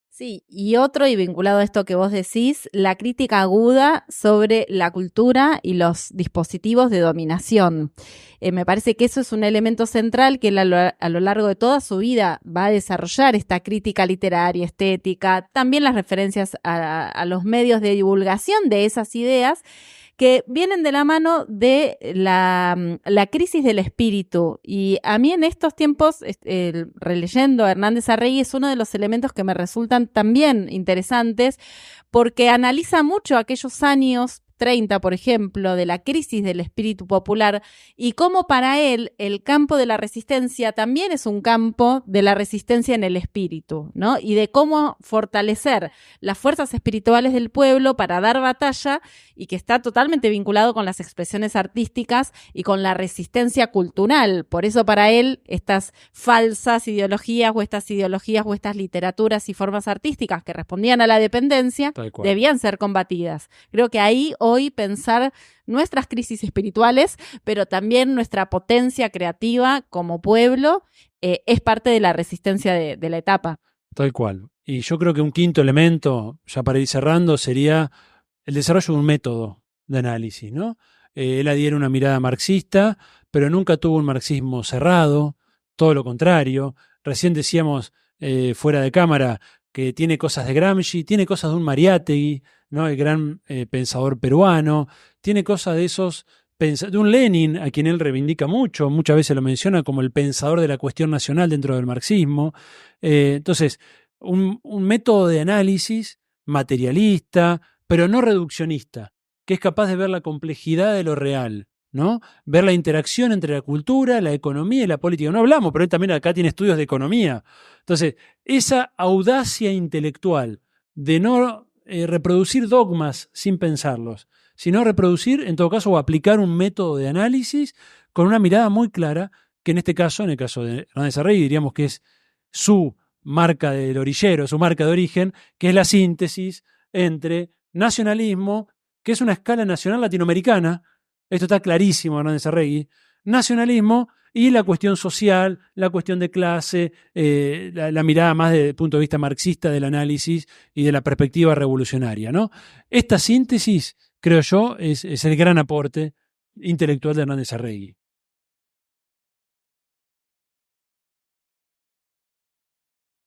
Sí, y otro, y vinculado a esto que vos decís, la crítica aguda sobre la cultura y los dispositivos de dominación. Me parece que eso es un elemento central que él a lo largo de toda su vida va a desarrollar, esta crítica literaria, estética, también las referencias a los medios de divulgación de esas ideas, que vienen de la mano de la crisis del espíritu. Y a mí en estos tiempos, releyendo a Hernández Arregui, es uno de los elementos que me resultan también interesantes, porque analiza mucho aquellos años 30, por ejemplo, de la crisis del espíritu popular y cómo para él el campo de la resistencia también es un campo de la resistencia en el espíritu, ¿no? Y de cómo fortalecer las fuerzas espirituales del pueblo para dar batalla y que está totalmente vinculado con las expresiones artísticas y con la resistencia cultural. Por eso para él estas falsas ideologías o estas literaturas y formas artísticas que respondían a la dependencia debían ser combatidas. Creo que ahí hoy pensar nuestras crisis espirituales, pero también nuestra potencia creativa como pueblo, es parte de la resistencia de la etapa. Tal cual. Y yo creo que un quinto elemento, ya para ir cerrando, sería el desarrollo de un método de análisis, ¿no? Él adhiere una mirada marxista, pero nunca tuvo un marxismo cerrado, todo lo contrario. Recién decíamos fuera de cámara que tiene cosas de Gramsci, tiene cosas de un Mariátegui, ¿no? El gran pensador peruano, tiene cosas de esos, de un Lenin, a quien él reivindica mucho, muchas veces lo menciona como el pensador de la cuestión nacional dentro del marxismo. Entonces, un método de análisis materialista, pero no reduccionista, que es capaz de ver la complejidad de lo real, ¿no? Ver la interacción entre la cultura, la economía y la política. No hablamos, pero él también acá tiene estudios de economía. Entonces, esa audacia intelectual de no reproducir dogmas sin pensarlos, sino reproducir, en todo caso, o aplicar un método de análisis con una mirada muy clara, que en este caso, en el caso de Hernández Arregui, diríamos que es su marca del orillero, su marca de origen, que es la síntesis entre nacionalismo, que es una escala nacional latinoamericana, esto está clarísimo, Hernández Arregui, nacionalismo y la cuestión social, la cuestión de clase, la mirada más desde el punto de vista marxista del análisis y de la perspectiva revolucionaria, ¿no? Esta síntesis, creo yo, es el gran aporte intelectual de Hernández Arregui.